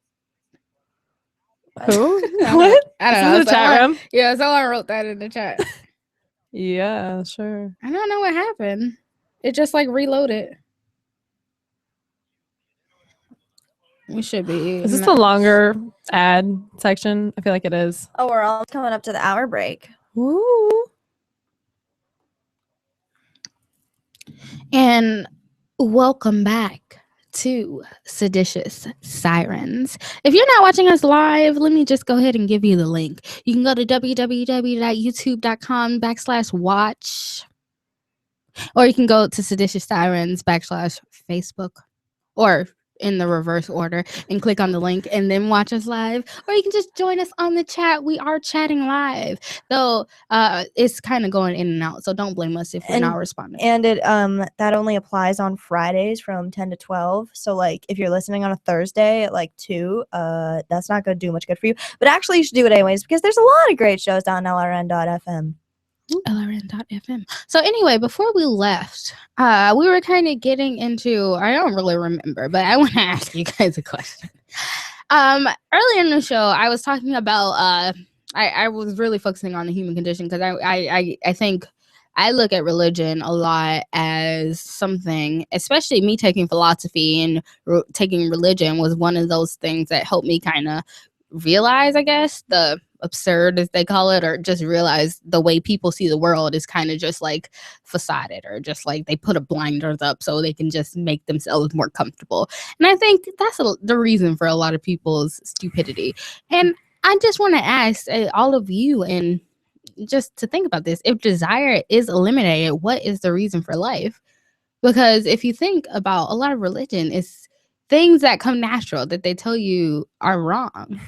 Who? I What? I don't This know. is the chat room? Yeah, someone wrote that in the chat. Yeah, sure. I don't know what happened. It just like reloaded. We should be. Is this the longer ad section? I feel like it is. Oh, we're all coming up to the hour break. Woo. And welcome back to Seditious Sirens. If you're not watching us live, let me just go ahead and give you the link. You can go to www.youtube.com/watch, or you can go to Seditious Sirens /Facebook, or in the reverse order, and click on the link and then watch us live, or you can just join us on the chat. We are chatting live, though it's kind of going in and out, so don't blame us if we're not responding. And it that only applies on Fridays from 10 to 12. So like if you're listening on a Thursday at like 2, that's not going to do much good for you. But actually you should do it anyways, because there's a lot of great shows on LRN.FM. LRN.FM. So anyway, before we left, we were kind of getting into, I don't really remember, but I want to ask you guys a question. Earlier in the show, I was talking about, I was really focusing on the human condition, because I think I look at religion a lot as something, especially me taking philosophy and taking religion was one of those things that helped me kind of realize, I guess, the absurd, as they call it, or just realize the way people see the world is kind of just like facaded, or just like they put a blinders up so they can just make themselves more comfortable. And I think that's the reason for a lot of people's stupidity. And I just want to ask all of you, and just to think about this, if desire is eliminated, what is the reason for life? Because if you think about a lot of religion, it's things that come natural that they tell you are wrong.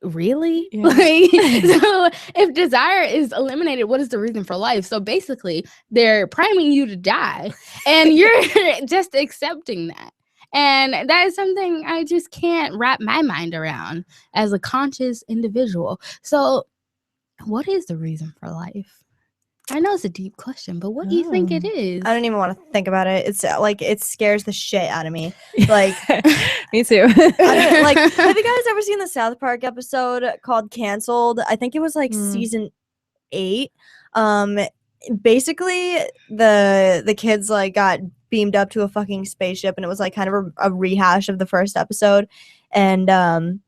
Really? Yeah. Like, so if desire is eliminated, what is the reason for life? So basically they're priming you to die, and you're just accepting that. And that is something I just can't wrap my mind around as a conscious individual. So what is the reason for life? I know it's a deep question, but what do you think it is? I don't even want to think about it. It's like it scares the shit out of me. Like, me too. like, have you guys ever seen the South Park episode called "Canceled"? I think it was like season 8. Basically, the kids like got beamed up to a fucking spaceship, and it was like kind of a rehash of the first episode, and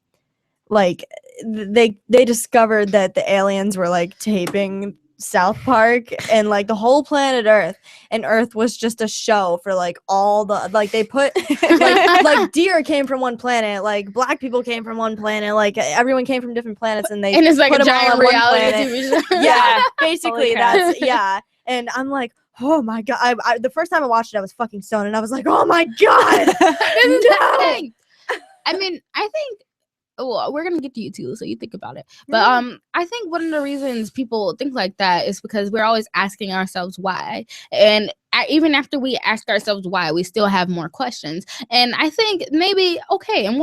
like they discovered that the aliens were like taping South Park and like the whole planet Earth, and Earth was just a show for like all the, like they put like deer came from one planet, like black people came from one planet, like everyone came from different planets, and it's like put a them all giant on one reality planet. TV show. Yeah, basically crap. that's and I'm like, oh my god, I the first time I watched it I was fucking stoned, and I was like, oh my god. This is the thing. I mean, I think well, we're gonna get to you too, so you think about it. But I think one of the reasons people think like that is because we're always asking ourselves why, and even after we ask ourselves why, we still have more questions. And I think maybe and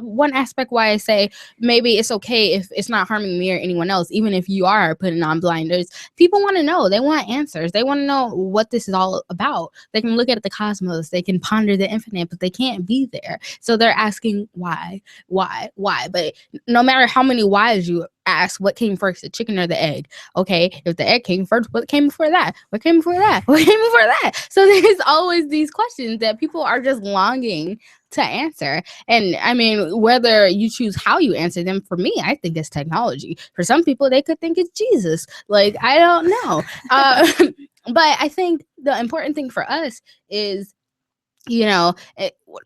one aspect why I say maybe it's okay if it's not harming me or anyone else, even if you are putting on blinders. People want to know. They want answers. They want to know what this is all about. They can look at the cosmos. They can ponder the infinite, but they can't be there. So they're asking why. But no matter how many whys you ask, what came first, the chicken or the egg? Okay, if the egg came first, what came before that? What came before that? What came before that? So there's always these questions that people are just longing to answer. And I mean, whether you choose how you answer them, for me, I think it's technology. For some people, they could think it's Jesus. Like, I don't know. But I think the important thing for us is,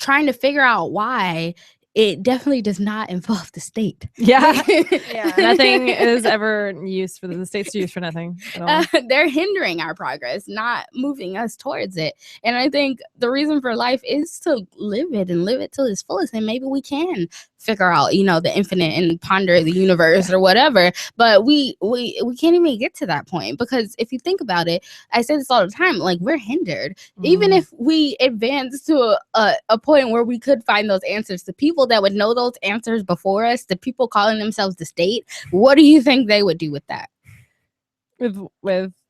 trying to figure out why. It definitely does not involve the state. Yeah. Yeah. Nothing is ever used for the state's used for nothing at all. They're hindering our progress, not moving us towards it. And I think the reason for life is to live it and live it to its fullest. And maybe we can figure out, the infinite and ponder the universe or whatever. But we can't even get to that point, because if you think about it, I say this all the time, like, we're hindered. Even if we advance to a point where we could find those answers, the people that would know those answers before us, the people calling themselves the state, what do you think they would do with that?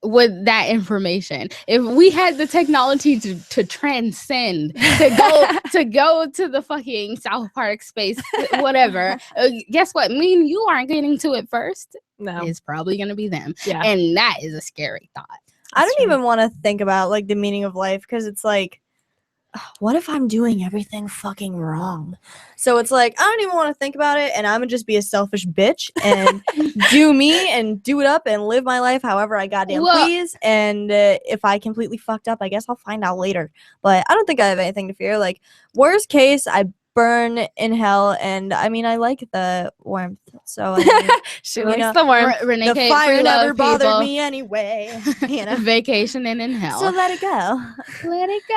With that information? If we had the technology to transcend, to go to the fucking South Park space, whatever, guess what? Me and you aren't getting to it first. No, it's probably gonna be them. Yeah. And that is a scary thought. I don't even want to think about like the meaning of life, because it's like, what if I'm doing everything fucking wrong? So it's like, I don't even want to think about it, and I'm gonna just be a selfish bitch and do me and do it up and live my life however I goddamn please. And if I completely fucked up, I guess I'll find out later. But I don't think I have anything to fear. Like, worst case, I burn in hell, and I mean, I like the warmth, so I mean, she likes the warmth. Renee, the fire never bothered me anyway. Vacationing in hell, so let it go. Let it go.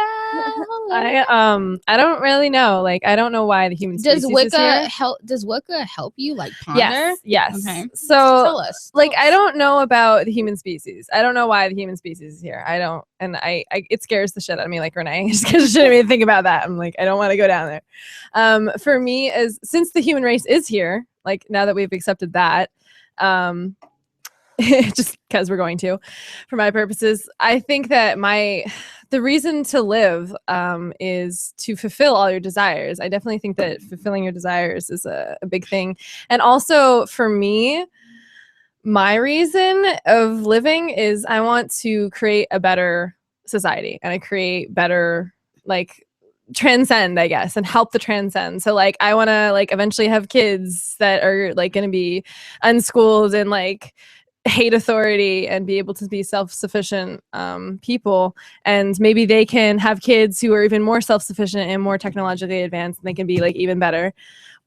I don't really know. Like, I don't know why the human species is here. Does Wicca help you, like, ponder? Yes. Okay. So tell us. Like, I don't know about the human species. I don't know why the human species is here. I don't, and I it scares the shit out of me, like Renee. It scares the shit out of me to think about that. I'm like, I don't want to go down there. For me, since the human race is here, like, now that we've accepted that, just because we're going to, for my purposes, I think that the reason to live is to fulfill all your desires. I definitely think that fulfilling your desires is a big thing. And also for me, my reason of living is I want to create a better society, and I create better, like, transcend, I guess, and help the transcend. So, like, I want to, like, eventually have kids that are, like, going to be unschooled and, like, hate authority and be able to be self-sufficient people, and maybe they can have kids who are even more self-sufficient and more technologically advanced, and they can be, like, even better.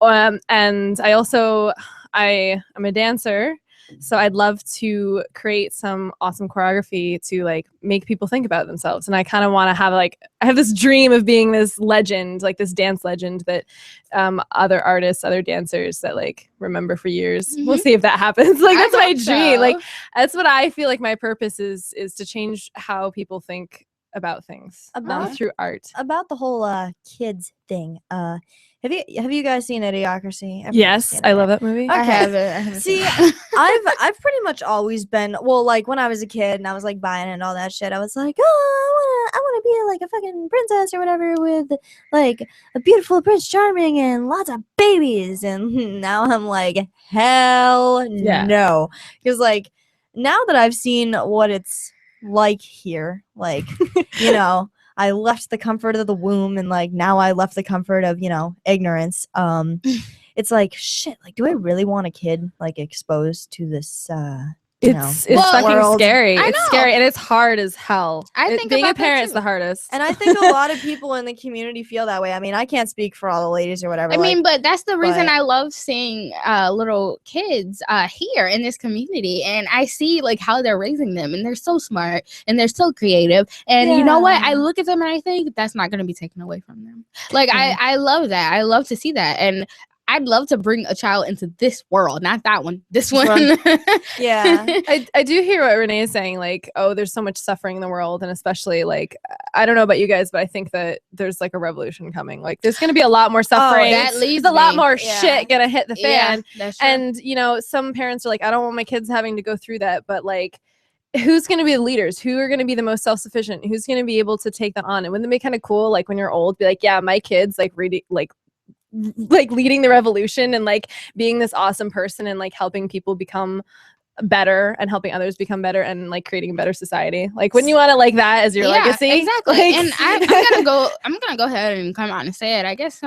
And I also, I'm a dancer, so I'd love to create some awesome choreography to, like, make people think about themselves. And I kind of want to have, like, I have this dream of being this legend, like this dance legend that other artists, other dancers that, like, remember for years. We'll see if that happens. Like, that's my dream. Like, that's what I feel like my purpose is to change how people think about things through art. About the whole kids thing. Have you guys seen Idiocracy? Yes, I love that movie. Okay. I haven't See, I've pretty much always been, well, like, when I was a kid and I was, like, buying it and all that shit, I was like, oh, I want to be like a fucking princess or whatever with, like, a beautiful Prince Charming and lots of babies. And now I'm like, hell no. Because, like, now that I've seen what it's like here, like, I left the comfort of the womb, and, like, now I left the comfort of, ignorance. It's like, shit, like, do I really want a kid, like, exposed to this, it's fucking world? scary. I It's know. scary, and it's hard as hell. I think being a about that parent's too. the hardest. And I think a lot of people in the community feel that way. I mean, I can't speak for all the ladies or whatever. I mean, but that's the reason but- I love seeing little kids here in this community, and I see, like, how they're raising them, and they're so smart and they're so creative. And you know what? I look at them and I think that's not going to be taken away from them. Like, I love that. I love to see that. And I'd love to bring a child into this world, not that one. This one. Yeah. I do hear what Renee is saying, like, oh, there's so much suffering in the world, and especially like, I don't know about you guys, but I think that there's like a revolution coming. Like, there's going to be a lot more suffering. that leads there's a lot me. more Yeah. shit gonna hit the Yeah, fan. that's true. And you know, some parents are like, I don't want my kids having to go through that, but like, who's going to be the leaders? Who are going to be the most self-sufficient? Who's going to be able to take that on? And wouldn't it be kind of cool, like when you're old, be like, yeah, my kids like reading, like leading the revolution and like being this awesome person and like helping people become better and helping others become better and like creating a better society. Like, wouldn't you want to like that as your legacy? Exactly. Like, And I'm gonna go ahead and come out and say it. I guess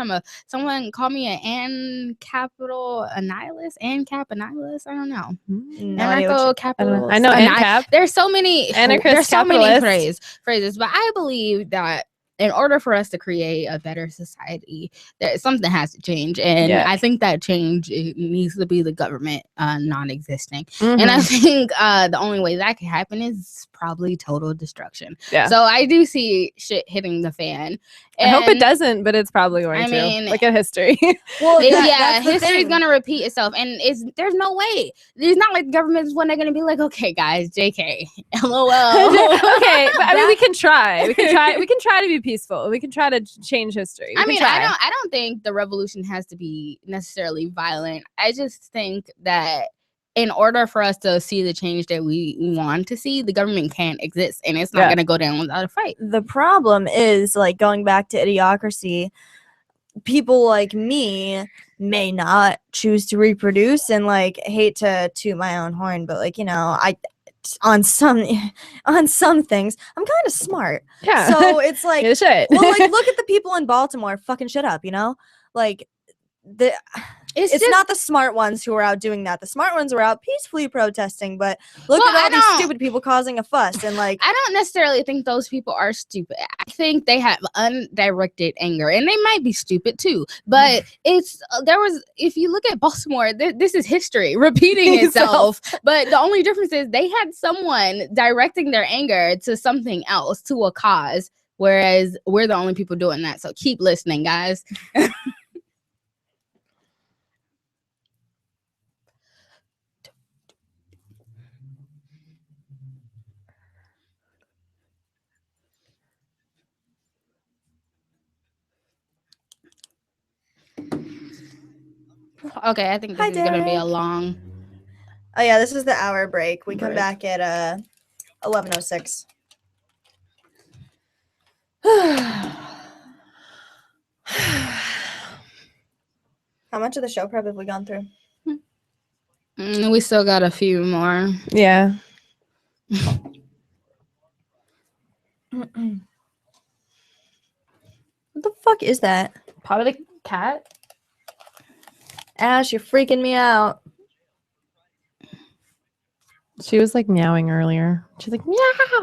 someone called me an capital annihilist, cap annihilist. I don't know. No idea what Anarcho capital. I know ANCAP. There's so many Anarchist there's so many capitalist. phrases, but I believe that in order for us to create a better society, something has to change, and Yeah. I think that change, it needs to be the government non-existing. Mhm. And I think the only way that can happen is probably total destruction. Yeah. So I do see shit hitting the fan. I hope it And doesn't, but it's probably going I to. mean, Look at history. Well, history's thing. gonna repeat itself, and there's no way. It's not like the government's one. They're gonna be like, okay, guys, JK, LOL. Okay, but I mean, we can try. We can try to be peaceful. We can try to change history. We I can mean, try. I don't think the revolution has to be necessarily violent. I just think that in order for us to see the change that we want to see, the government can't exist, and it's not Yeah. going to go down without a fight. The problem is, like, going back to idiocracy, people like me may not choose to reproduce, and like, hate to toot my own horn, but like, you know, on some things I'm kind of smart. Yeah. So it's like, Get a shit. well, like, look at the people in Baltimore fucking shit up, you know? Like, it's just not the smart ones who are out doing that. The smart ones are out peacefully protesting, but look Well, at all I these don't- stupid people causing a fuss, and like, I don't necessarily think those people are stupid. I think they have undirected anger, and they might be stupid too. But if you look at Baltimore, this is history repeating itself. But the only difference is they had someone directing their anger to something else, to a cause, whereas we're the only people doing that. So keep listening, guys. Okay, I think this Hi, is gonna be a Derek. long. oh yeah, this is the hour break. We come Break. back at 11:06. How much of the show prep have we gone through? We still got a few more. Yeah. What the fuck is that? Probably the cat. Ash, you're freaking me out. She was like meowing earlier. She's like, meow,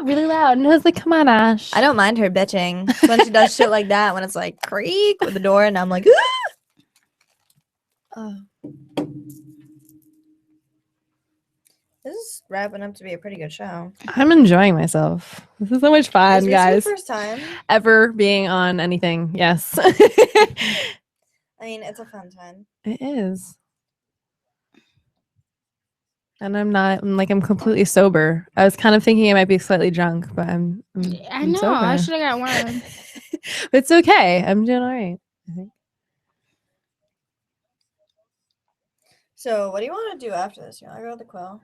really loud. And I was like, come on, Ash. I don't mind her bitching when she does shit like that, when it's like creak with the door, and I'm like, oh. This is wrapping up to be a pretty good show. I'm enjoying myself. This is so much fun, Is this guys. your first time? Ever being on anything. Yes. I mean, it's a fun time. It is. And I'm completely sober. I was kind of thinking I might be slightly drunk, but I'm I know. sober. I should have got one. It's okay. I'm doing all right, I think. So, what do you want to do after this? You want to go to the Quill?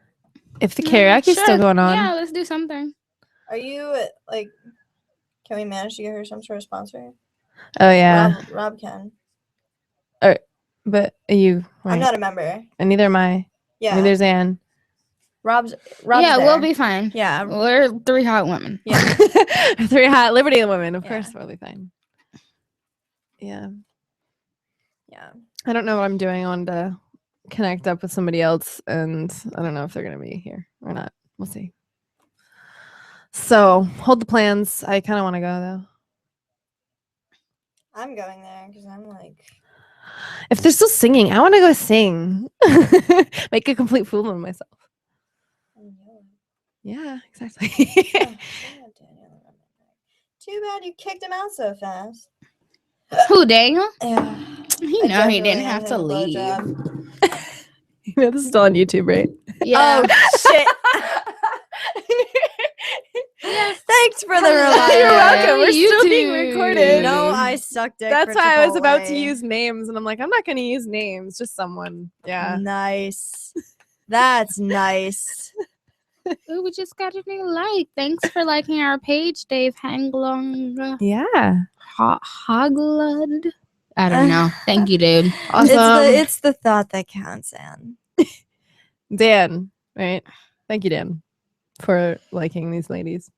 If the karaoke's Sure. still going on. Yeah, let's do something. Are you like? Can we manage to get her some sort of sponsor? Oh yeah. Rob can. But you I'm right. not a member. And neither am I. Yeah. Neither's Anne. Rob's Yeah, there. we'll be fine. Yeah. We're three hot women. Yeah. 3 hot Liberty women, of Yeah. course we'll be fine. Yeah. Yeah. I don't know what I'm doing. I wanted to connect up with somebody else, and I don't know if they're gonna be here or not. We'll see. So hold the plans. I kind of want to go though. I'm going there because I'm like, If they're still singing, I want to go sing. Make a complete fool of myself. Yeah, exactly. oh, God, Daniel. Too bad you kicked him out so fast. Who, Daniel? Yeah. He I know he definitely didn't am have to having a leave. blowjob. You know, this is still on YouTube, right? Yeah. Oh shit. Yes. Thanks for the Hello. reminder. You're welcome. We're still being YouTube. recorded. No, I suck dick. That's for why I was about to Chipotle. use names, and I'm like, I'm not going to use names, just someone. Yeah. Nice. That's nice. Ooh, we just got a new like. Thanks for liking our page, Dave Hanglong. Yeah. Hoglund. I don't know. Thank you, dude. It's the thought that counts, Anne. Dan, right? Thank you, Dan, for liking these ladies.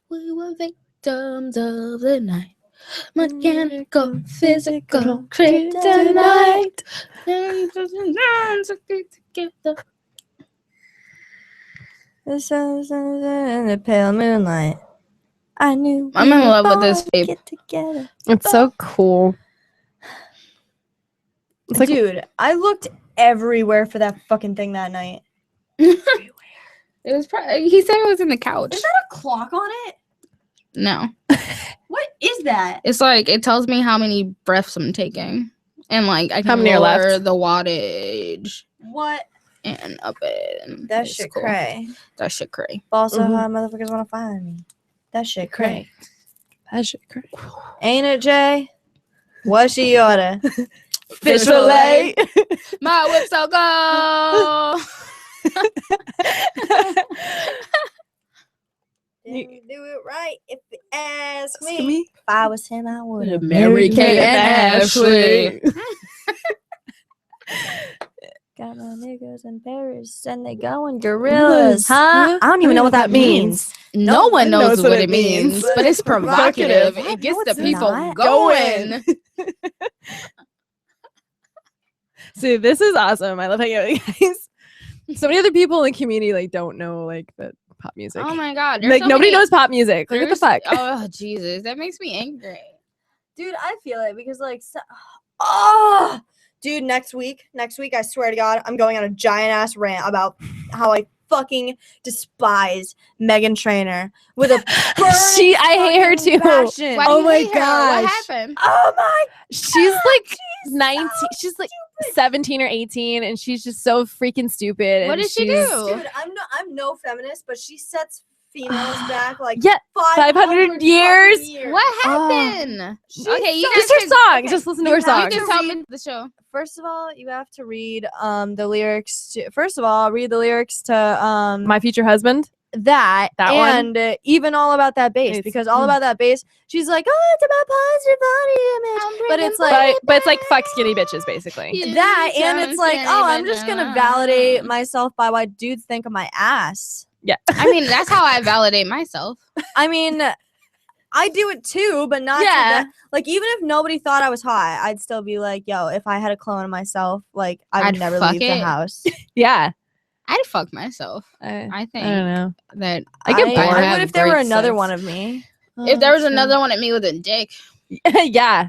We were victims of the night. Mechanical, physical, kryptonite. Together. In the pale moonlight, I knew I'm in we were love with this born to babe. get together. It's so cool. It's like, Dude, I looked everywhere for that fucking thing that night. It was probably, he said it was in the couch. Is that a clock on it? No. What is that? It's like it tells me how many breaths I'm taking. And like I can How many are lower left? the wattage What? and up it. And That it's shit cool. cray. That shit cray. Balls so Mhm. high, motherfuckers wanna find me. That shit cray. that shit crazy. Ain't it, Jay? What she order? Fish fillet. My whip's so go. Didn't do it right if you ask Ask me. me. If I was him, I would have Mary Kay and Ashley. Got my niggas in Paris and they going gorillas, huh? Huh? I don't even know what that means. No one knows knows what it means, but it's provocative. What? It gets No, the it's people not. going. See, this is awesome. I love hanging out with you guys. So many other people in the community like don't know like the pop music. Oh my god. Like nobody knows pop music. Like, what the fuck? Oh Jesus, that makes me angry. Dude, I feel it because oh, dude, next week, I swear to God, I'm going on a giant ass rant about how I fucking despise Megan Trainor with a burning I hate her fucking too. passion. Why do Oh you my hate her? What gosh. happened? Oh my! She's like she's 19. so She's like 17 or 18, and she's just so freaking stupid. What and did she she's- do? Dude, I'm no feminist, but she sets females back like Yeah, 500 500 years? What happened? She's Okay, you so- guys just her can- song. okay. Just listen to You her have song. You to can tell read- me the show. First of all, you have to read the lyrics. First of all, read the lyrics to My future husband. that one? and even all about that bass, It's- because all about that bass, she's like, oh, it's about positive body image, but it's like But it's like fuck skinny bitches, basically. Yeah. that, and it's like, oh, I'm just gonna validate my. myself by what dudes think of my ass. Yeah. I mean, that's how I validate myself. I mean, I do it too, but not to Yeah. that. Like, even if nobody thought I was hot, I'd still be like, yo, if I had a clone of myself, like, I would I'd never fuck leave the it. house. Yeah. I'd fuck myself. I I think don't know. that I get bored. I have would if there were great another sex. one of me. if there was another one at me with a dick. Yeah.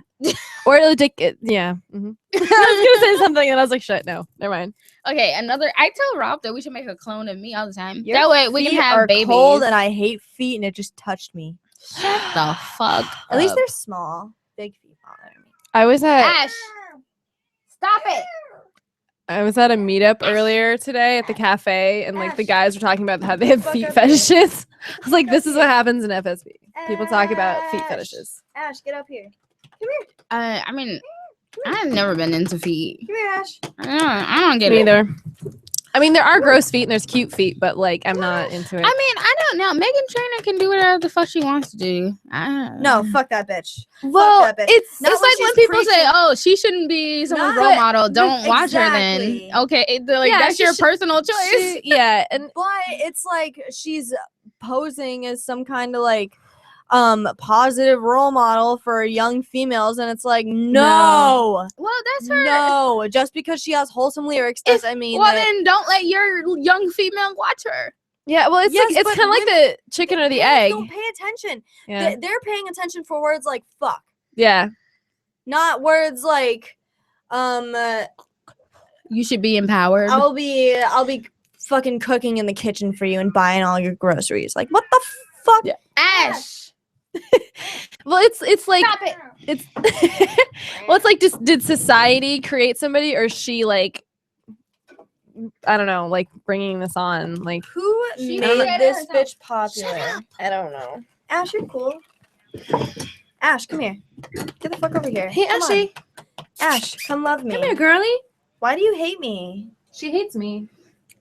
Or the dick. Yeah. Mhm. I was gonna say something, and I was like, shit, no, never mind. Okay, another. I tell Rob that we should make a clone of me all the time. Your That way we feet can have are babies. cold, and I hate feet, and it just touched me. Shut the fuck. At least up. they're small. Big feet bother me. I was at Ash. Stop it. a meetup earlier today at the cafe, and like the guys were talking about how they have Fuck feet up here. fetishes. I was like, this is what happens in FSB. People talk about feet Ash. fetishes. Ash, get up here. Come here. I mean, I've never been into feet. Come here, Ash. I don't get Me it. either. I mean, there are gross feet and there's cute feet, but like, I'm not into it. I mean, I don't know. Megan Trainor can do whatever the fuck she wants to do. No, fuck that bitch. well, that bitch. it's Not It's when like when she's people say, preaching. "Oh, she shouldn't be someone's Not- role model." Don't but watch her exactly. then. Okay, they're like Yeah, that's she your should- personal choice. yeah, and But it's like she's posing as some kind of like positive role model for young females, and it's like no, Well, that's her. no. Just because she has wholesome lyrics doesn't mean Well, that. then don't let your young female watch her. yeah, well, it's Yes, like it's but kind of like the chicken or the egg. Don't pay attention. Yeah, They're paying attention for words like fuck, yeah. not words like You should be empowered. I'll be fucking cooking in the kitchen for you and buying all your groceries. Like what the fuck? Yeah. Ash, Well, it's like Stop it. it's well, it's like, just did society create somebody, or is she like, I don't know, like bringing this on, like Who She made made it this herself. bitch popular? Shut up. I don't know. Ash, you're cool. Ash, come here. Get the fuck over here. Hey, Come on. Ashley, Ash, come love me. come here, girly. Why do you hate me? She hates me.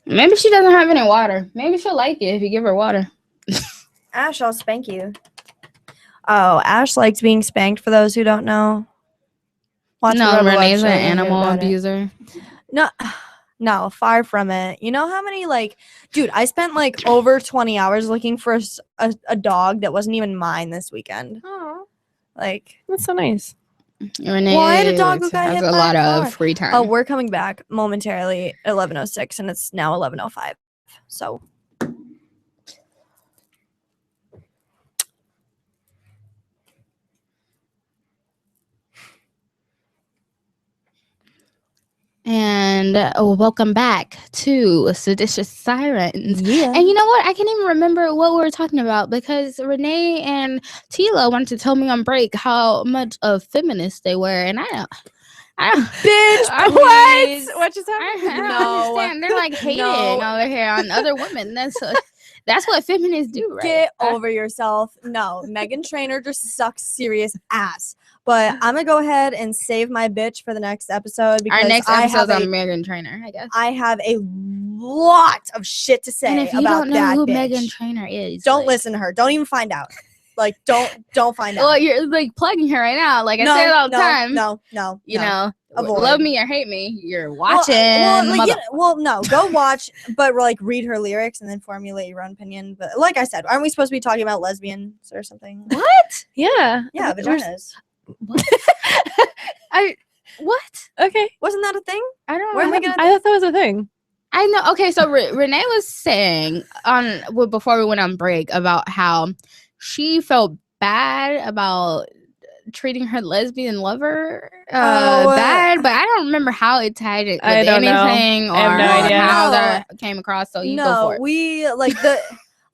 Maybe she doesn't have any water. Maybe she'll like it if you give her water. Ash, I'll spank you. Oh, Ash likes being spanked, for those who don't know. Watch the No, Rebel Love Renee's show an and hear animal about it. abuser. No, far from it. You know how many, like, dude, I spent like over 20 hours looking for a dog that wasn't even mine this weekend. Oh, Like, that's so nice. Renee Well, I had a dog who got has hit a by a lot car. of free time. oh, we're coming back momentarily at 11:06, and it's now 11:05. So, And welcome back to Seditious Sirens. yeah. And you know what? I can't even remember what we were talking about because Renee and Tila wanted to tell me on break how much of feminists they were, and I don't Bitch, what? What just I happened? don't understand. They're like hating No. over here on other women. That's what feminists do, right? Get over yourself. No, Megan Trainor just sucks serious ass. But I'm gonna go ahead and save my bitch for the next episode because Our next I episode's have on Megan Trainor, I guess. I have a lot of shit to say And if you about don't know that who bitch. Megan Trainor is, Don't like, listen to her. Don't even find out. Like, don't find out. Well, you're like plugging her right now. Like I say it all the time. No. You know, Avoid. love me or hate me, you're Well, watching. no, go watch, but like read her lyrics and then formulate your own opinion. But like I said, aren't we supposed to be talking about lesbians or something? What? Yeah. Yeah, We're- vaginas. What? Okay. Wasn't that a thing? I don't Where am know. I gonna? I thought that was a thing. I know. Okay, so Renee was saying before we went on break about how she felt bad about treating her lesbian lover bad, but I don't remember how it tied it with I don't know. anything or I have no idea. how No. that came across. So you go for it. We like the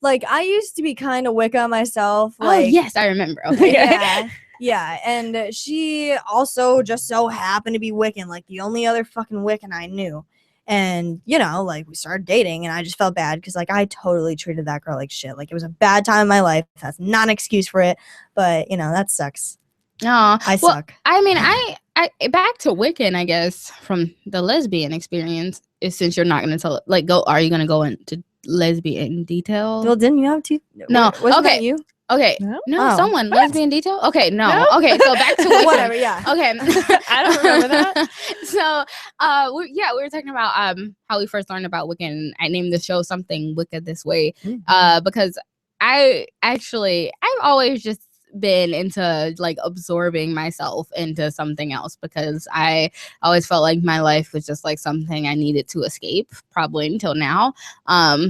like I used to be kind of Wicca myself. Like, Oh yes, I remember. Okay. yeah, and she also just so happened to be Wiccan, like the only other fucking Wiccan I knew. And, you know, like we started dating and I just felt bad because like I totally treated that girl like shit. Like it was a bad time in my life. That's not an excuse for it. But, you know, that sucks. No, I suck. I mean, I back to Wiccan, I guess, from the lesbian experience. Is since you're not going to tell, like, are you going to go into lesbian detail? Well, didn't you have to? No. Wasn't Okay. that you? Okay. No? Oh. Someone lesbian detail. Okay, no. No? Okay, so back to Wiccan. Whatever, yeah. Okay. I don't remember that. So, we were talking about how we first learned about Wiccan. I named the show something Wicca this way, because I've always just been into like absorbing myself into something else because I always felt like my life was just like something I needed to escape, probably until now.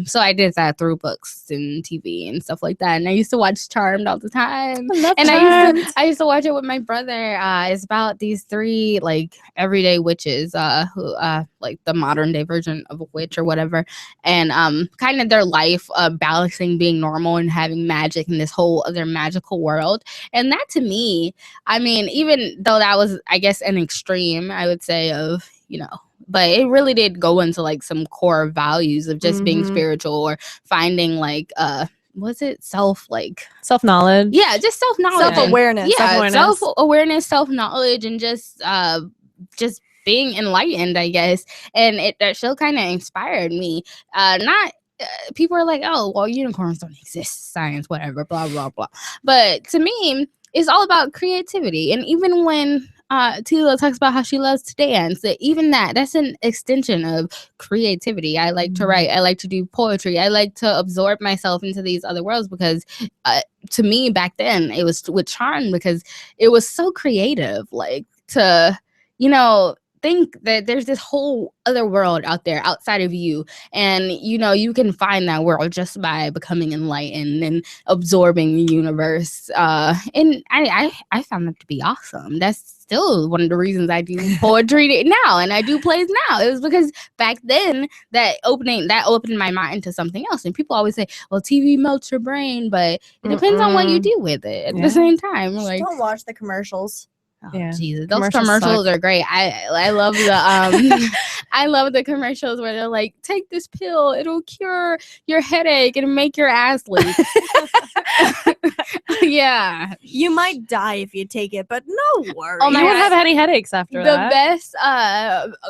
So I did that through books and TV and stuff like that. And I used to watch Charmed all the time. I used to watch it with my brother. It's about these three like everyday witches who like the modern day version of a witch or whatever, and kind of their life balancing being normal and having magic in this whole other magical world. And that to me, I mean, even though that was, I guess, an extreme, I would say, of, you know, but it really did go into like some core values of just being spiritual or finding like was it self-knowledge? Yeah, just self-knowledge. Self-awareness. Yeah, self-awareness, self-knowledge, and just being enlightened, I guess. And that show kind of inspired me. People are like, oh, well, unicorns don't exist, science, whatever, blah, blah, blah. But to me, it's all about creativity. And even when Tila talks about how she loves to dance, that's an extension of creativity. I like to write. I like to do poetry. I like to absorb myself into these other worlds because to me back then, it was with Charm because it was so creative. Like to, you know, think that there's this whole other world out there outside of you, and you can find that world just by becoming enlightened and absorbing the universe. And I found that to be awesome. That's still one of the reasons I do poetry now and I do plays now. It was because back then that opened my mind to something else. And people always say, well, TV melts your brain, but it depends on what you do with it at the same time. Just Like, don't watch the commercials. Oh, Jesus, those commercials are great. I love the I love the commercials where they're like, take this pill, it'll cure your headache and make your ass leak. Yeah, you might die if you take it, but no worries. Oh, you won't have any headaches after the that. best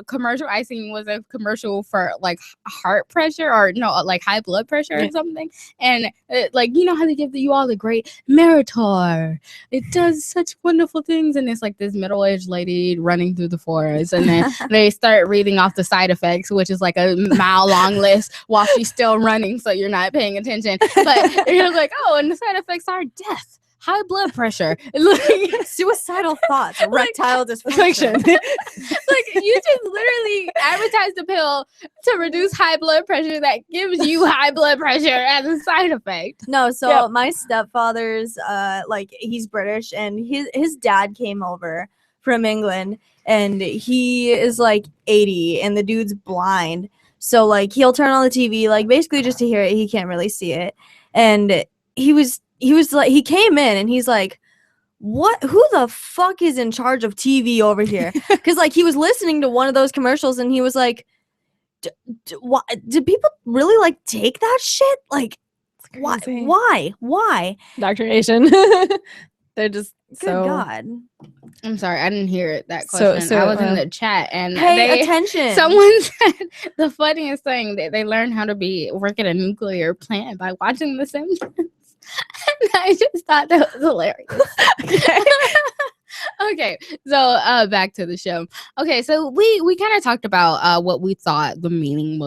commercial I seen was a commercial for like heart pressure or like high blood pressure or something, and like how they give you all the great Meritor, it does such wonderful things, and it's like this middle-aged lady running through the forest, and then they start reading off the side effects, which is like a mile-long list while she's still running, so you're not paying attention. But you're like, oh, and the side effects are death, high blood pressure, suicidal thoughts, erectile dysfunction. Like, you just literally advertised a pill to reduce high blood pressure that gives you high blood pressure as a side effect. No, so my stepfather's like, he's British, and his dad came over from England, and he is like 80, and the dude's blind. So like, he'll turn on the TV, like basically just to hear it. He can't really see it. And he was like, he came in and he's like, who the fuck is in charge of TV over here? Because like, he was listening to one of those commercials and he was like, do people really like take that shit? Like, why Indoctrination. They're just Good God. I'm sorry, I didn't hear that question. I was in the chat and pay attention. Someone said the funniest thing that they learned how to work at a nuclear plant by watching The Simpsons. And I just thought that was hilarious. Okay, so back to the show. Okay, so we kind of talked about what we thought the meaning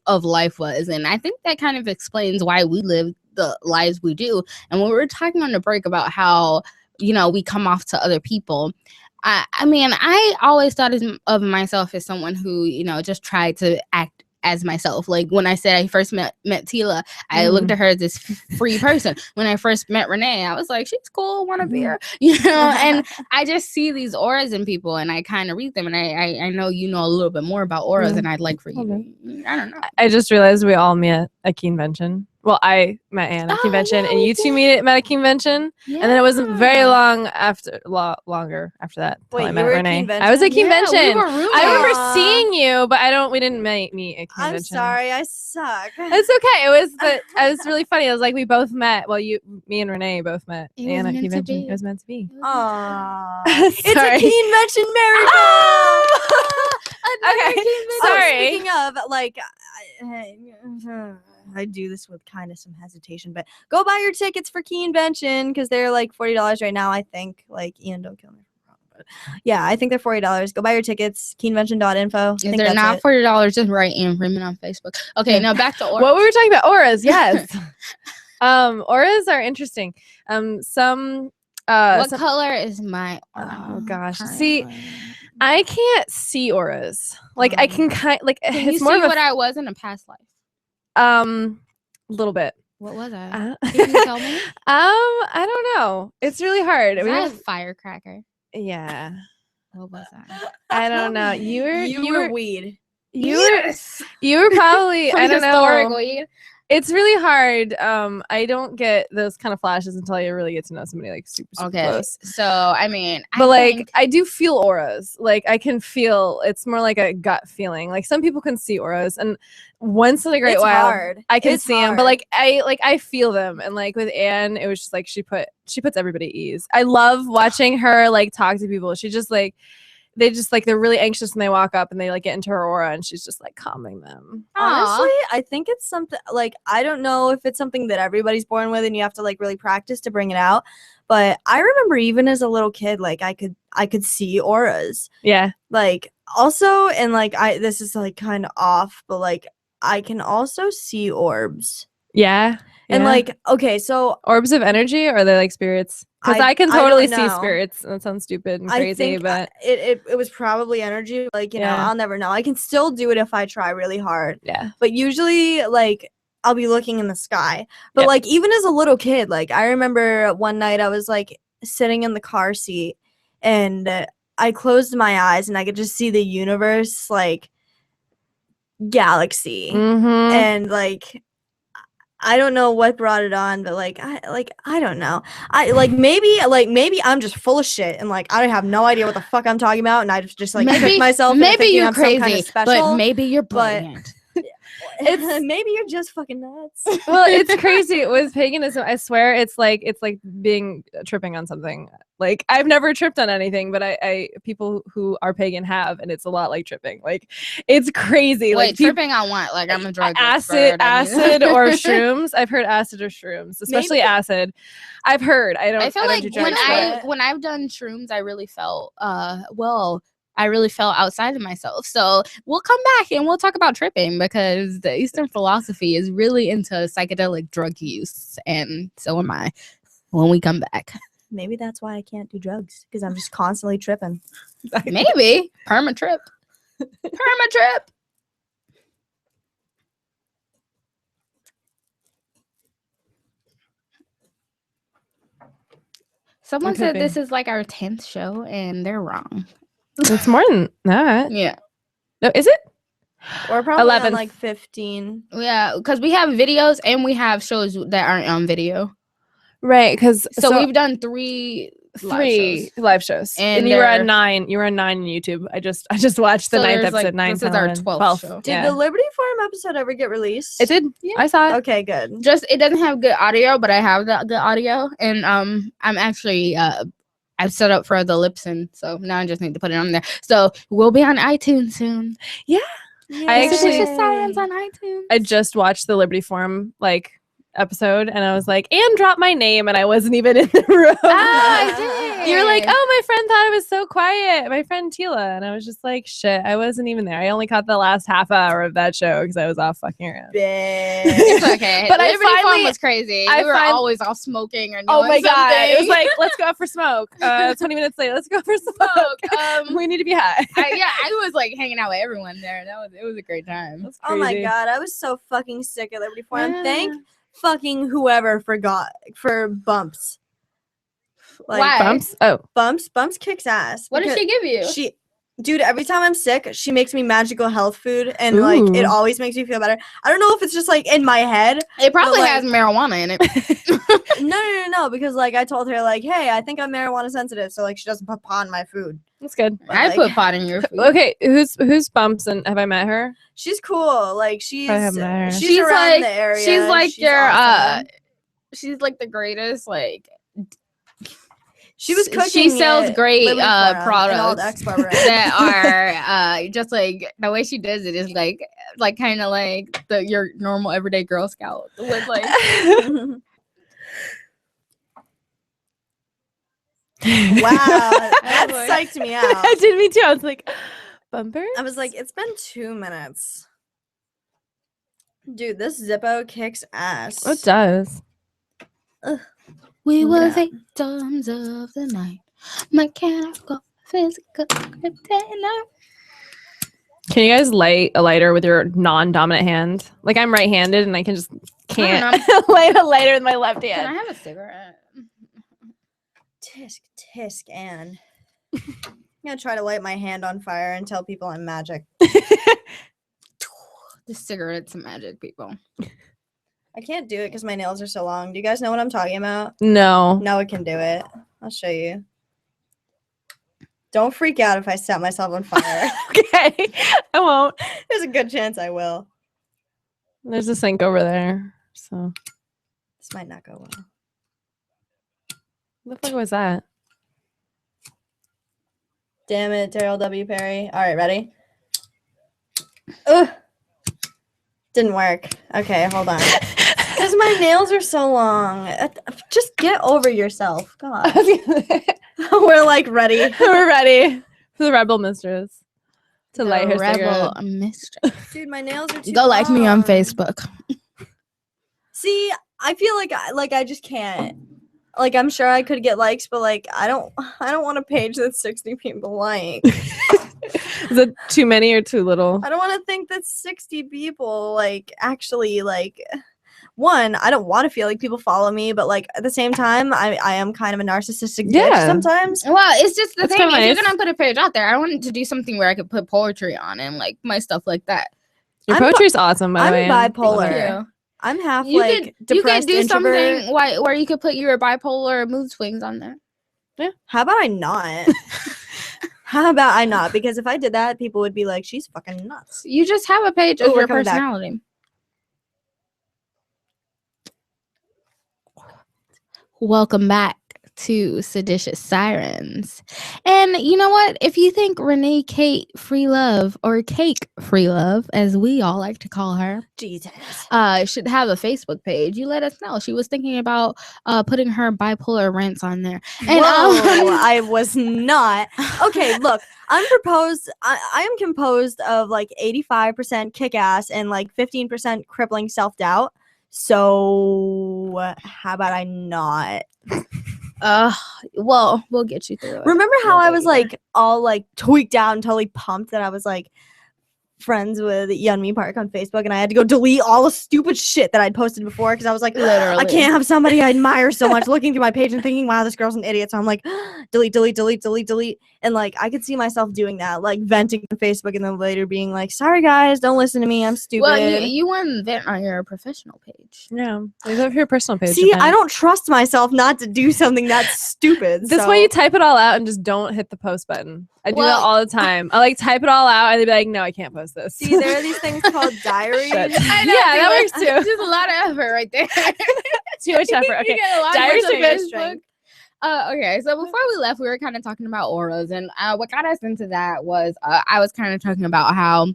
of life was, and I think that kind of explains why we live the lives we do. And when we were talking on the break about how we come off to other people, I mean, I always thought of myself as someone who just tried to act as myself. Like when I said I first met Tila, I looked at her as this free person. When I first met Renee, I was like, she's cool, want a beer, and I just see these auras in people and I kind of read them, and I know a little bit more about auras than I'd like for you. I don't know. I just realized we all met at convention. Well, I met Anne at convention, and you two met at convention, and then it wasn't very long longer after that. Wait, I met you were Renee. at convention? I was at convention. Yeah, we were roommates. I remember seeing you, but we didn't meet at convention. I'm sorry, I suck. It's okay. It was really funny. It was like we both met. Well, me and Renee both met Anne at convention. It was meant to be. Aww. It's a convention miracle. Okay, sorry. Speaking of, like, I do this with kind of some hesitation, but go buy your tickets for Keenvention because they're like $40 right now. I think, like, Ian, don't kill me. But yeah, I think they're $40. Go buy your tickets. Keenvention.info. If they're not $40, just write Ian Freeman on Facebook. Okay, now back to auras. What we were talking about, auras. Yes. Auras are interesting. What color is my aura? Oh gosh. Currently? See, I can't see auras. Like I can Can it's you more see of what I was in a past life? a little bit. What was I? Can you tell me? I don't know. It's really hard. Was I a firecracker? Yeah. What was I don't know. You were weed. You were probably I don't know. Weed. It's really hard. I don't get those kind of flashes until you really get to know somebody like super close. So I mean, I do feel auras. Like I can feel. It's more like a gut feeling. Like some people can see auras, and once in a great while, I can see them. But I feel them. And like with Anne, it was just like she puts everybody at ease. I love watching her like talk to people. She just like. They're really anxious when they walk up and they like get into her aura and she's just like calming them. Honestly, I think it's something like, I don't know if it's something that everybody's born with and you have to like really practice to bring it out. But I remember even as a little kid, like I could see auras. Yeah. Like also, and like this is like kind of off, but like I can also see orbs. Yeah. And like, okay, so orbs of energy, or are they like spirits? Because I can don't totally see know. spirits. That sounds stupid and I crazy, think but it was probably energy. Like, you know, Yeah. I'll never know. I can still do it if I try really hard. yeah. But usually, like, I'll be looking in the sky. But Yep. like, even as a little kid, like, I remember one night I was like sitting in the car seat and I closed my eyes and I could just see the universe, like, galaxy. Mm-hmm. And like, I don't know what brought it on, but I don't know. Maybe I'm just full of shit and like I have no idea what the fuck I'm talking about, and I just like trick myself. into Maybe thinking you're I'm some kind crazy, of special, but maybe you're but- brilliant. maybe you're just fucking nuts. Well, it's crazy with paganism. I swear, it's like being tripping on something. Like I've never tripped on anything, but I people who are pagan have, and it's a lot like tripping. Like it's crazy. Wait, like tripping on what? Like I'm a drug acid, expert, I mean. or shrooms. I've heard acid or shrooms, especially Maybe- acid. I've heard. I feel don't like do drugs, but- when I've done shrooms, I really felt I really felt outside of myself. So we'll come back and we'll talk about tripping because the Eastern philosophy is really into psychedelic drug use, and so am I. When we come back, Maybe that's why I can't do drugs, because I'm just constantly tripping. maybe perma trip, perma trip. Someone It could said be. this is like our 10th show, and they're wrong. It's more than that. Yeah. No, is it? Or probably 11. on like 15. Yeah, because we have videos and we have shows that aren't on video. Right, because So we've done three live shows, and you were at 9. You were at 9 on YouTube. I just watched the So 9th there's, episode. like, 9, this 10, is our 11, 12th show. Did Yeah. the Liberty Forum episode ever get released? It did. Yeah. I saw it. Okay, good. Just it doesn't have good audio, but I have the audio, and I'm actually I've set up for the Lipson, so now I just need to put it on there. So we'll be on iTunes soon. I actually- Seditious Sirens on iTunes. I just watched the Liberty Forum episode, and I was like, and drop my name, and I wasn't even in the room. I did. You were like, oh, my friend thought it was so quiet. My friend Tila, and I was just like, shit, I wasn't even there. I only caught the last half hour of that show because I was off fucking around. It's okay. But I Liberty Forum finally- was crazy. I We were fin- always off smoking or doing Oh my god! It was something. like, let's go out for smoke. 20 minutes later, let's go for smoke. We need to be high. I was like hanging out with everyone there. It was a great time. That's Oh my crazy. god, I was so fucking sick at Liberty Forum. Yeah. Thank fucking whoever for bumps. Why? Bumps. Oh, Bumps kicks ass. What did because she give you? Dude, every time I'm sick, she makes me magical health food, and like it Ooh. always makes me feel better. I don't know if it's just like in my head. It probably like- has marijuana in it. No, because like I told her like, hey, I think I'm marijuana sensitive, so like she doesn't put pot in my food. that's good. But, I like, put pot in your food. Okay, who's Bumps, and have I met her? she's cool. Like she's I haven't met her. she's She's around like- the area. She's like your awesome. she's like the greatest. Like She was cooking. She sells at great Liberty Forum in products Old Expo Road. that are just like the way she does it is like kind of like your normal everyday Girl Scout with like Wow, that Boy. psyched me out. That did me too. I was like, Bumper. I was like, it's been 2 minutes. Dude, this Zippo kicks ass. It does. we were Yeah. victims of the night, mechanical, physical, container. Can you guys light a lighter with your non-dominant hand? Like I'm right-handed, and I can just can't light a lighter with my left Can I hand. have a cigarette? Tisk, Anne. I'm gonna try to light my hand on fire and tell people I'm magic. The cigarette's magic, people. I can't do it because my nails are so long. Do you guys know what I'm talking about? No. Noah can do it. I'll show you. Don't freak out if I set myself on fire. Okay, I won't. There's a good chance I will. There's a sink over there. So This might not go well. what the fuck was that? Damn it, Daryl W. Perry. All right, ready? Ugh. Didn't work. Okay, hold on. Because my nails are so long. Just get over yourself. God. We're like ready. We're ready for the rebel mistress to light her rebel cigarette. mistress. Dude, my nails are too Go like me on long. Facebook. See, I feel like I just can't. Like, I'm sure I could get likes, but like, I don't want a page that's 60 people like. Is it too many or too little? I don't want to think that 60 people like actually like. One, I don't want to feel like people follow me, but like at the same time, I am kind of a narcissistic bitch sometimes. Well, it's just the That's thing. If kinda you're nice. gonna put a page out there, I wanted to do something where I could put poetry on and like my stuff like that. Your I'm poetry's awesome, by the way. I'm Anne. bipolar. Thank you. I'm half You like could depressed do introvert. something where you could put your bipolar mood swings on there. How about I not? How about I not? Because if I did that, people would be like, she's fucking nuts. You just have a page Oh, of we're your coming back. personality. Welcome back to Seditious Sirens. And you know what? If you think Renee Kate Free Love, or Cake Free Love, as we all like to call her, Jesus. should have a Facebook page, you let us know. She was thinking about putting her bipolar rants on there. And Whoa, I was not. Okay, look, I am composed of like 85% kick-ass and like 15% crippling self-doubt. So how about I not? well, we'll get you through it. Remember how We'll I get was you there. like all like tweaked out and totally pumped that I was like friends with Yeonmi Park on Facebook, and I had to go delete all the stupid shit that I'd posted before because I was like, Literally. I can't have somebody I admire so much looking through my page and thinking, wow, this girl's an idiot. So I'm like, delete. And like, I could see myself doing that, like venting on Facebook and then later being like, sorry guys, don't listen to me. I'm stupid. Well, you wouldn't vent on your professional page. Yeah. Leave it for your personal page. See, okay? I don't trust myself not to do something that's stupid. This way you type it all out and just don't hit the post button. I do that Well- all the time. I like type it all out and they'd be like, no, I can't post this. See, there are these things called diaries. Shit. I know, Yeah, dude, that works too. Just a lot of effort right there. Too much effort. You Okay. get a lot Diaries more are good. strength. Okay, so before we left, we were kind of talking about auras, and what got us into that was I was kind of talking about how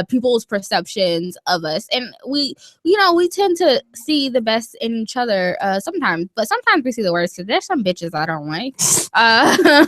people's perceptions of us, and we tend to see the best in each other sometimes, but sometimes we see the worst. So there's some bitches I don't like.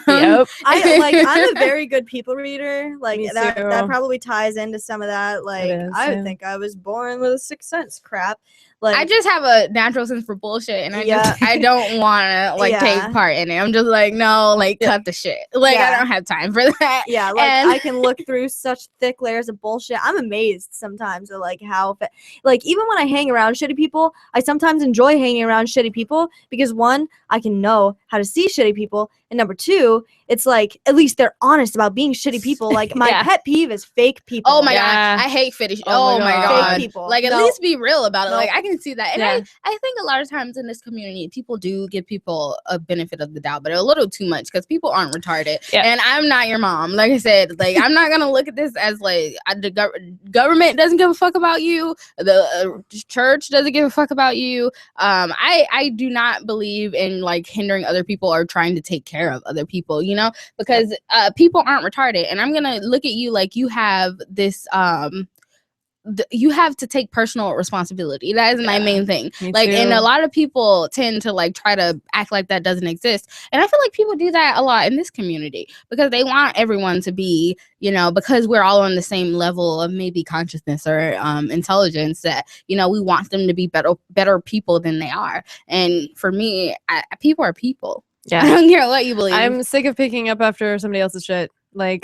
Yep. I'm a very good people reader. Like Me that too. probably ties into some of that. Like is, I yeah. think I was born with a sixth sense crap. Like I just have a natural sense for bullshit, and I don't want to like Yeah. take part in it. I'm just like, no, like cut the shit. Like I Yeah. don't have time for that. yeah, like and- I can look through such thick layers of bullshit. I'm amazed sometimes at like how like even when I hang around shitty people, I sometimes enjoy hanging around shitty people because one, I can know how to see shitty people, and number two, it's like at least they're honest about being shitty people. Like my Yeah. pet peeve is fake people. Oh my Yeah. god, I hate fetish. Oh Oh my my God. god, Fake people. like at No. least be real about it. No. Like I can see that, and Yeah. I think a lot of times in this community, people do give people a benefit of the doubt, but a little too much because people aren't retarded. Yeah. And I'm not your mom. Like I said, like I'm not gonna look at this as like the government doesn't give a fuck about you. The church doesn't give a fuck about you. I do not believe in like hindering other people or trying to take care of other people. You know, because people aren't retarded, and I'm gonna look at you like you have this you have to take personal responsibility. That is my main thing. Me Like, and too. a lot of people tend to like try to act like that doesn't exist, and I feel like people do that a lot in this community because they want everyone to be, you know, because we're all on the same level of maybe consciousness or intelligence, that, you know, we want them to be better people than they are. And for me, people are people. I Yeah. don't care what you believe. I'm sick of picking up after somebody else's shit. Like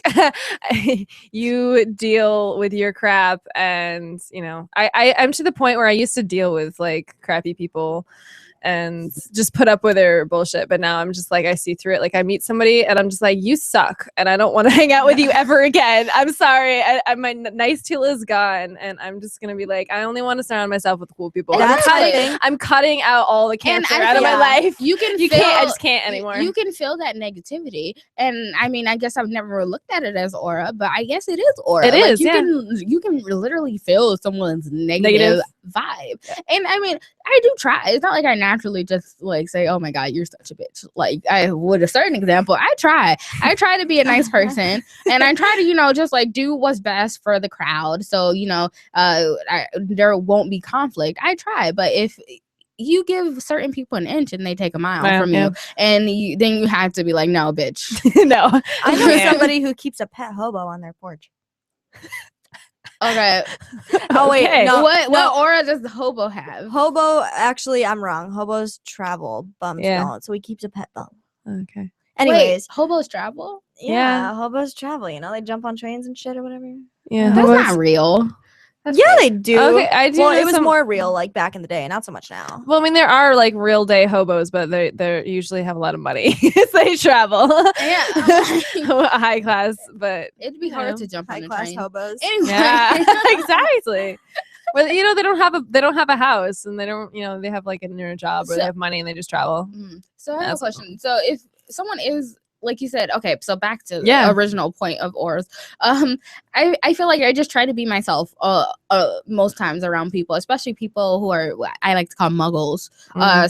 you deal with your crap, and you know, I'm to the point where I used to deal with like crappy people and just put up with their bullshit, but now I'm just like, I see through it. Like I meet somebody and I'm just like, you suck, and I don't want to hang out with you ever again. I'm sorry, my nice tool is gone, and I'm just gonna be like, I only want to surround myself with cool people. Exactly. I'm cutting out all the And cancer I out of my feel- life. you can You feel, can't. I just can't anymore. You can feel that negativity, and I mean, I guess I've never looked at it as aura, but I guess it is aura. It Like, is, you can literally feel someone's negative vibe, and I mean, I do try. It's not like I naturally just like say, "Oh my god, you're such a bitch." Like I would a certain example. I try to be a nice person, and I try to, you know, just like do what's best for the crowd. So, you know, there won't be conflict. I try, but if you give certain people an inch and they take a mile from you, and then you have to be like, no, bitch. No, I know Yeah. somebody who keeps a pet hobo on their porch. Okay. Oh, wait, Okay. no. What aura does the hobo have? Hobo, actually, I'm wrong. Hobos travel. Bums Yeah. don't. So he keeps a pet bum. Okay. Anyways, Wait, hobos travel? yeah, hobos travel. You know, they jump on trains and shit or whatever. Yeah. That's hobos- not real. That's Yeah, fake. they do. Okay, I do Well, know it was some- more real like back in the day, not so much now. Well, I mean, there are like real day hobos, but they usually have a lot of money. So they travel. Yeah. High class, but It'd be hard to jump on High a class train. hobos. Anyway. yeah, exactly. Well, you know, they don't have a house, and they don't, you know, they have like a near job where So- they have money and they just travel. So I have a That's question. So if someone is like you said, okay, so back to Yeah. the original point of auras. I feel like I just try to be myself most times around people, especially people who are what I like to call muggles.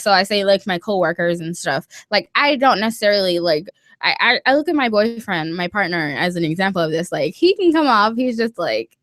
So I say like my coworkers and stuff. Like I don't necessarily like I look at my boyfriend, my partner, as an example of this. Like he can come off, he's just like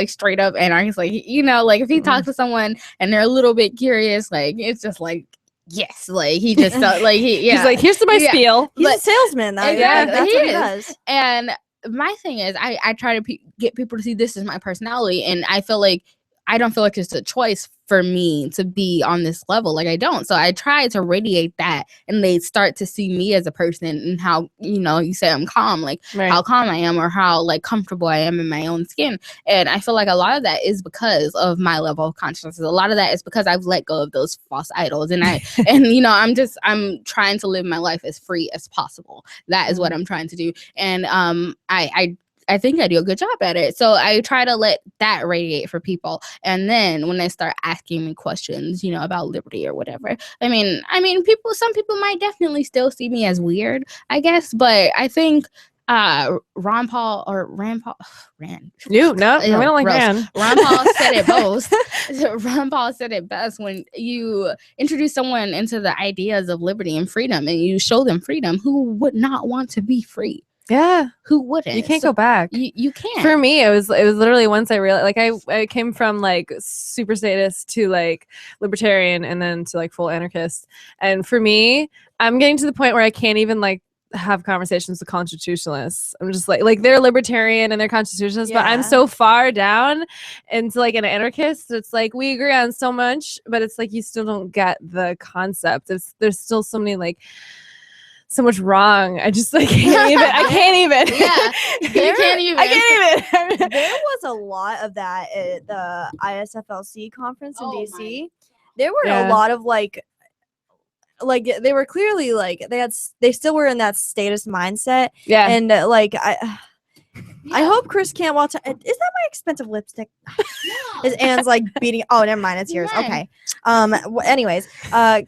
straight up anarchist. Like, you know, like if he talks to someone and they're a little bit curious, like it's just like yes, like he just like He's like, here's my Yeah. spiel. He's a But- salesman. Exactly, That's he what he is. does. And my thing is, I try to get people to see this as my personality, and I feel like I don't feel like it's a choice for me to be on this level. Like I don't. So I try to radiate that, and they start to see me as a person and how, you know, you say I'm calm, like Right. how calm I am or how like comfortable I am in my own skin. And I feel like a lot of that is because of my level of consciousness. A lot of that is because I've let go of those false idols, and and you know, I'm trying to live my life as free as possible. That is what I'm trying to do. And I think I do a good job at it. So I try to let that radiate for people. And then when they start asking me questions, you know, about liberty or whatever, I mean, some people might definitely still see me as weird, I guess. But I think Rand. You no, Ew, we don't like gross. man. Ron Paul said it most. Ron Paul said it best when you introduce someone into the ideas of liberty and freedom, and you show them freedom. Who would not want to be free? Yeah, Who wouldn't? you can't So go back. You can't. For me, it was literally once I realized, like I came from like super statist to like libertarian and then to like full anarchist. And for me, I'm getting to the point where I can't even like have conversations with constitutionalists. I'm just like they're libertarian and they're constitutionalists, but I'm Yeah. so far down into like an anarchist. It's like we agree on so much, but it's like you still don't get the concept. There's still so many like so much wrong. I just like can't even. I can't even. Yeah, you can't even. I can't even. There was a lot of that at the ISFLC conference in Oh DC. There were Yeah. a lot of like they were clearly like they still were in that status mindset, Yeah. and I hope Chris can't watch. Is that my expensive lipstick? Is Anne's like beating? Oh, never mind. It's yours. Mine. Okay. Anyways, Cam.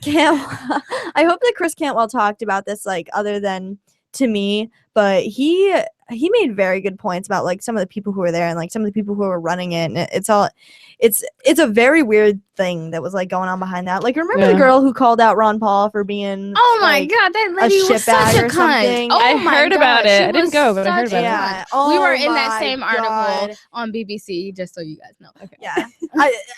I hope that Chris Cantwell talked about this like other than to me, but he made very good points about like some of the people who were there and like some of the people who were running it. And it's a very weird thing that was like going on behind that. Like, remember the Yeah. girl who called out Ron Paul for being Oh my like, god, that lady was shitbag such a or cunt. something? Oh I my heard God, about it. she I didn't was go, but I heard such about a it. Yeah. cunt. We were in Oh that my same article God. on BBC, just so you guys know. Okay. Yeah.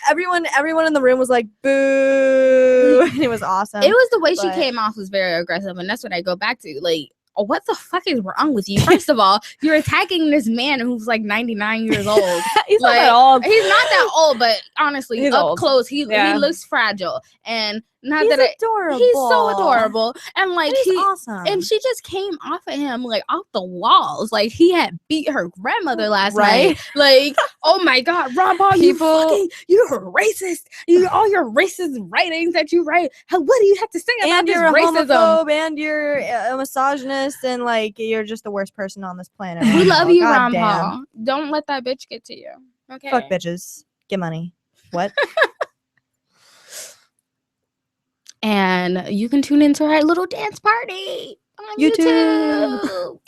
Everyone in the room was like, boo. And it was awesome. It was the way she But- came off was very aggressive, and that's what I go back to. Like, what the fuck is wrong with you? First of all, you're attacking this man who's like 99 years old. He's not Like, that old. He's not that old, but honestly, He's up old. close, he Yeah. looks fragile, and not He's that adorable. he's so adorable, and like And he's awesome. and she just came off of him like off the walls, like he had beat her grandmother last Right? night. Like, oh my god, Ron Paul, you're racist. All your racist writings that you write. What do you have to say about and this you're a racism? homophobe, and you're a misogynist, and like you're just the worst person on this planet. We Ron love Paul. you, God Ron damn. Paul. Don't let that bitch get to you. Okay. Fuck bitches. Get money. What? And you can tune into our little dance party on YouTube. YouTube.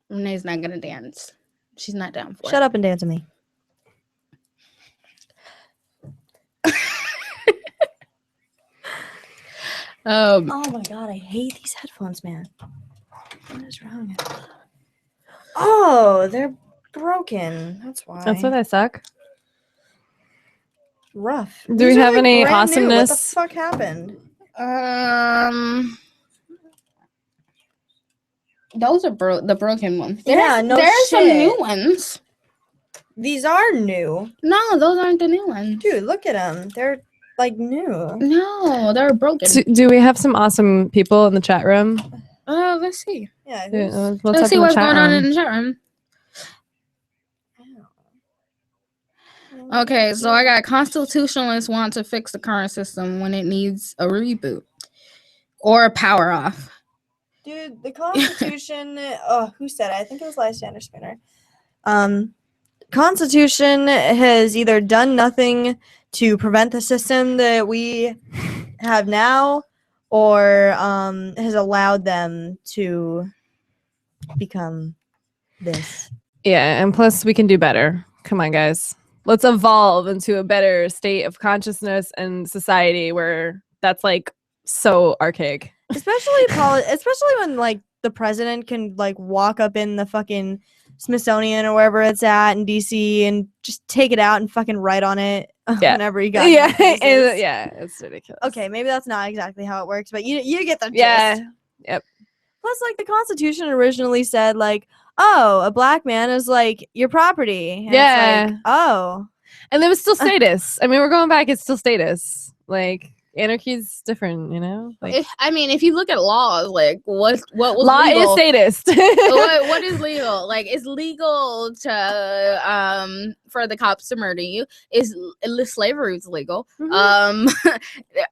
Renee's not gonna dance. She's not down for Shut up and dance with me. up. Oh my god, I hate these headphones, man. What is wrong? Oh, they're broken. That's why. That's why they suck. Rough. Do we These are, have any brand new. What the awesomeness? fuck happened? Renee, not gonna dance. She's not down for it. What the fuck happened? What are you have to say about this racism? Okay. Yeah. Um. Those are the broken ones. Yeah, no There's some shit. new ones. These are new. No, those aren't the new ones. Dude, look at them. They're like new. No, they're broken. Do we have some awesome people in the chat room? Let's see. Yeah. Let's see what's going on in the chat room. Okay, so I got constitutionalists want to fix the current system when it needs a reboot or a power off. Dude, the Constitution. Who said it? I think it was Lysander Spinner. Constitution has either done nothing to prevent the system that we have now, or has allowed them to become this. Yeah, and plus we can do better. Come on, guys. Let's evolve into a better state of consciousness and society where that's like so archaic. Especially when like the president can like walk up in the fucking Smithsonian or wherever it's at in DC and just take it out and fucking write on it whenever he got it's ridiculous. Okay, maybe that's not exactly how it works, but you get the gist. Yeah. Yep. Plus, like, the Constitution originally said, like, oh, a black man is like your property. And Yeah. it's like, oh. And it was still status. I mean, we're going back, it's still status. Like, anarchy's different, you know? Like, I mean, if you look at laws, like what was law legal? is statist. what is legal? Like, it's legal to for the cops to murder you. Slavery is legal. Mhm.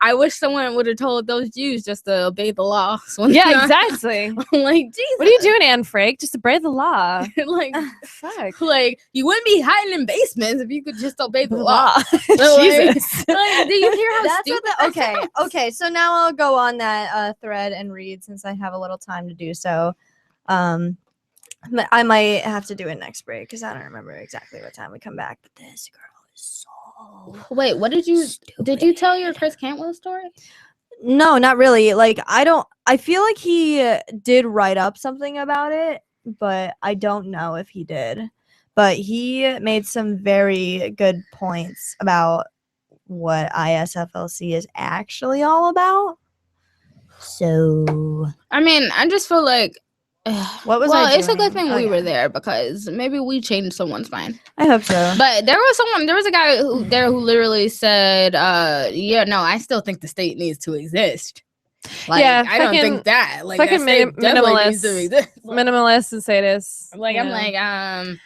I wish someone would have told those Jews just to obey the law. Yeah, exactly. Like, Jesus. What are you doing, Anne Frank? Just obey the law. Like, Fuck. like, you wouldn't be hiding in basements if you could just obey the law. Jesus. Like, do you hear how That's stupid what that okay, sounds? okay. So now I'll go on that thread and read since I have a little time to do so. I might have to do it next break because I don't remember exactly what time we come back. But this girl is so Wait, what did you tell your Chris Cantwell story? No, not really. Like, I feel like he did write up something about it, but I don't know if he did. But he made some very good points about what ISFLC is actually all about. So, I mean, I just feel like what was well, I it's a good doing? thing Oh, we yeah. were there because maybe we changed someone's mind. I hope so. But there was a guy who literally said, yeah, no, I still think the state needs to exist. Like, Yeah, I don't think that. Like, fucking that state definitely needs to minimalist. exist. Like, Minimalist and sadists. like, you I'm know. like,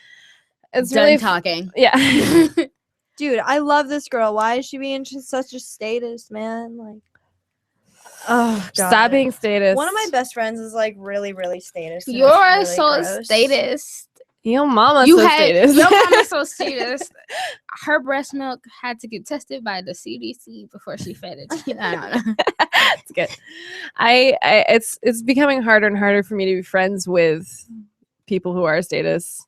It's done really talking. Yeah. Dude, I love this girl. Why is she being such a statist, man? Like, oh, God. Stop being statist. One of my best friends is like really, really statist. and You're it's so really gross. statist. Your mama's You so had statist. your mama's so statist. Her breast milk had to get tested by the CDC before she fed it. I don't know. It's good. It's becoming harder and harder for me to be friends with people who are statists.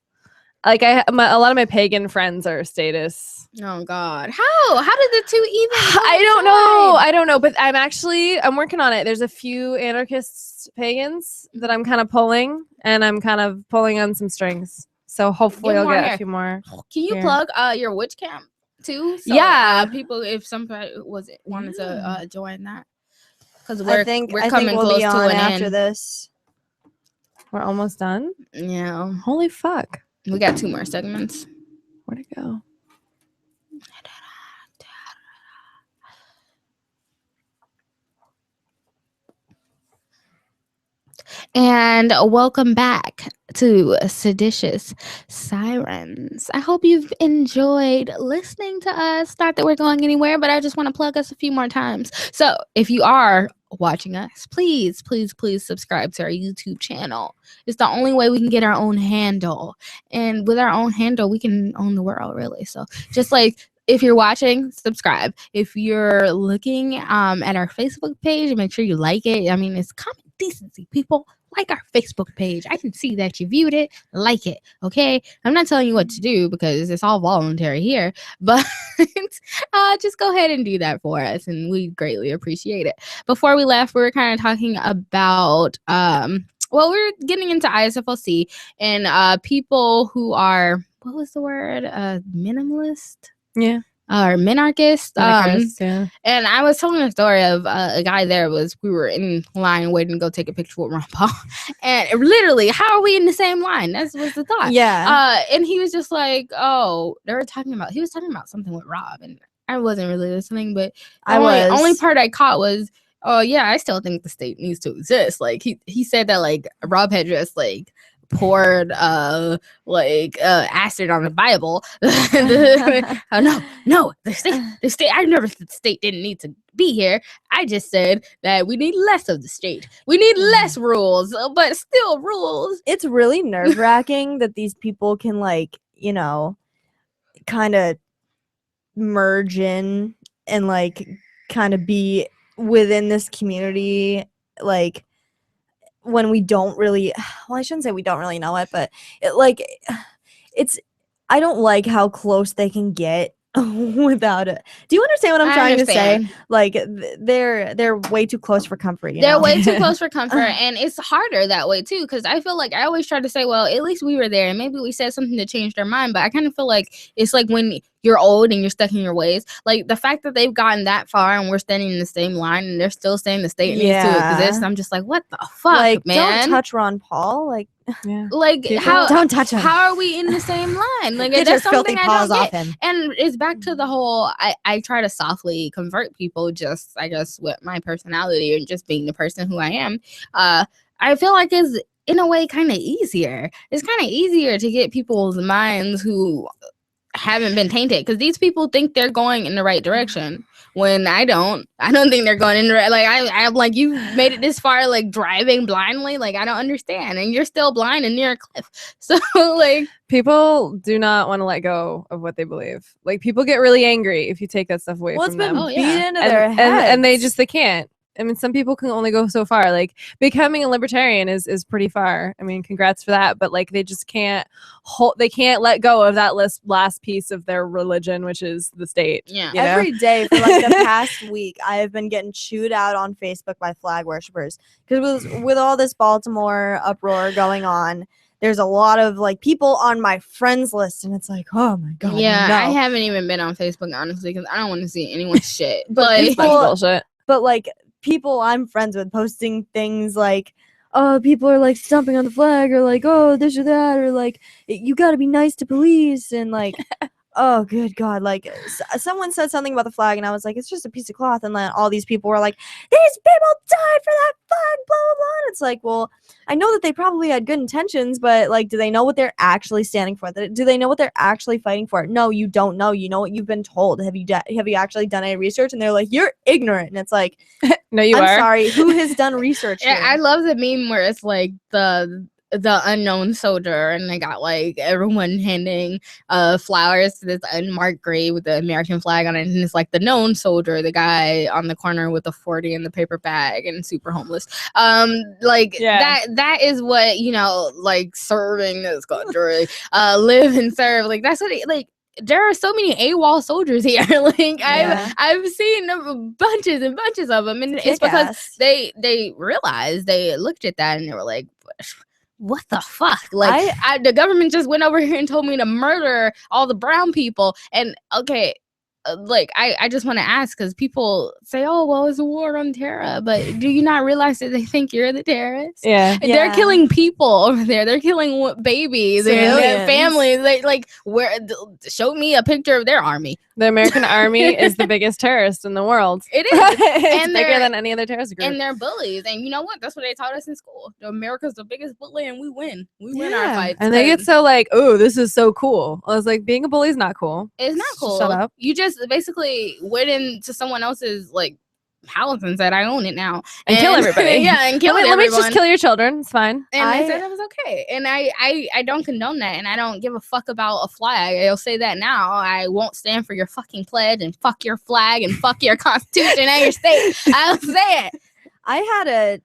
Like a lot of my pagan friends are statists. Oh God, how did the two even? I don't know, but I'm working on it. There's a few anarchist pagans that I'm kind of pulling, and I'm kind of pulling on some strings. So hopefully I'll get a few more. Can you here. plug your witch camp too? So, Yeah. people, if somebody wanted to join that, because I we're think coming we'll close be to on an after end. this. We're almost done. Yeah, Holy fuck! we got 2 more segments. Where'd it go? And welcome back to Seditious Sirens. I hope you've enjoyed listening to us. Not that we're going anywhere, but I just want to plug us a few more times. So if you are watching us, please subscribe to our YouTube channel. It's the only way we can get our own handle. And with our own handle, we can own the world, really. So just like, if you're watching, subscribe. If you're looking at our Facebook page, make sure you like it. I mean, it's common decency, people. Like our Facebook page. I can see that you viewed it. Like it, okay? I'm not telling you what to do because it's all voluntary here, but just go ahead and do that for us, and we greatly appreciate it. Before we left, we were kind of talking about we're getting into ISFLC and people who are, what was the word? Minimalist? Yeah. or minarchist. Minarchist, yeah. And I was telling a story of a guy there we were in line waiting to go take a picture with Ron Paul. And literally, how are we in the same line? That was the thought. Yeah. And he was just like, oh, he was talking about something with Rob. And I wasn't really listening, but the only part I caught was, oh yeah, I still think the state needs to exist. Like he said that like Rob had just like poured acid on the Bible. No, the state. I never said the state didn't need to be here. I just said that we need less of the state. We need less rules, but still rules. It's really nerve-wracking that these people can like, you know, kind of merge in and like kind of be within this community, like when we don't really, well, I shouldn't say we don't really know it, but I don't like how close they can get without it. Do you understand what I'm trying to say? Like they're way too close for comfort. They're way too close for comfort, and it's harder that way too. Because I feel like I always try to say, well, at least we were there, and maybe we said something to change their mind. But I kind of feel like it's like when you're old and you're stuck in your ways. Like the fact that they've gotten that far and we're standing in the same line and they're still saying the state needs to exist. I'm just like, what the fuck, like, man? Don't touch Ron Paul. Like, like how? Don't touch him. How are we in the same line? Like, get there's your filthy something I paws don't off get. him. And it's back to the whole. I try to softly convert people, just I guess with my personality and just being the person who I am. I feel like it's in a way kind of easier. It's kind of easier to get people's minds who haven't been tainted, because these people think they're going in the right direction when I don't think they're going in the right. Like I'm like, you made it this far, like driving blindly. Like I don't understand, and you're still blind and near a cliff. So like, people do not want to let go of what they believe. Like people get really angry if you take that stuff away from them. Well, it's been beat into their heads. And they can't. I mean, some people can only go so far. Like becoming a libertarian is pretty far. I mean, congrats for that. But like, they just can't they can't let go of that last piece of their religion, which is the state. Yeah. Every day for like the past week, I have been getting chewed out on Facebook by flag worshippers, because with all this Baltimore uproar going on, there's a lot of like people on my friends list, and it's like, oh my god. Yeah, no. I haven't even been on Facebook, honestly, because I don't want to see anyone's shit. But like, bullshit. But like people I'm friends with posting things like, oh, people are like stomping on the flag, or like, oh, this or that, or like, you got to be nice to police, and like, oh, good God. Like, someone said something about the flag, and I was like, it's just a piece of cloth. And then all these people were like, these people died for that flag, blah, blah, blah. And it's like, well, I know that they probably had good intentions, but, like, do they know what they're actually standing for? Do they know what they're actually fighting for? No, you don't know. You know what you've been told. Have you actually done any research? And they're like, you're ignorant. And it's like, no, I'm sorry. Who has done research here? I love the meme where it's like the unknown soldier, and they got like everyone handing flowers to this unmarked grave with the American flag on it, and it's like the known soldier, the guy on the corner with the 40 in the paper bag and super homeless. That is what, you know, like serving this country, live and serve. Like that's what like. There are so many AWOL soldiers here. Like I've seen bunches and bunches of them, and it's because they realized, they looked at that and they were like, what the fuck? Like the government just went over here and told me to murder all the brown people. And okay, like I just want to ask, because people say, oh well, it's a war on terror, but do you not realize that they think you're the terrorist? They're killing people over there. They're killing babies and families. They like, where show me a picture of their army. The American army is the biggest terrorist in the world. It is. It's bigger than any other terrorist group. And they're bullies. And you know what? That's what they taught us in school. America's the biggest bully, and we win. We win our fights. And they get so like, oh, this is so cool. I was like, being a bully is not cool. It's not cool. Shut up. You just basically went into someone else's like house and said, I own it now, and kill everybody. And kill everyone. Let me just kill your children. It's fine. And I said it was okay. And I don't condone that, and I don't give a fuck about a flag. I'll say that now. I won't stand for your fucking pledge, and fuck your flag, and fuck your constitution and your state. I'll say it. I had a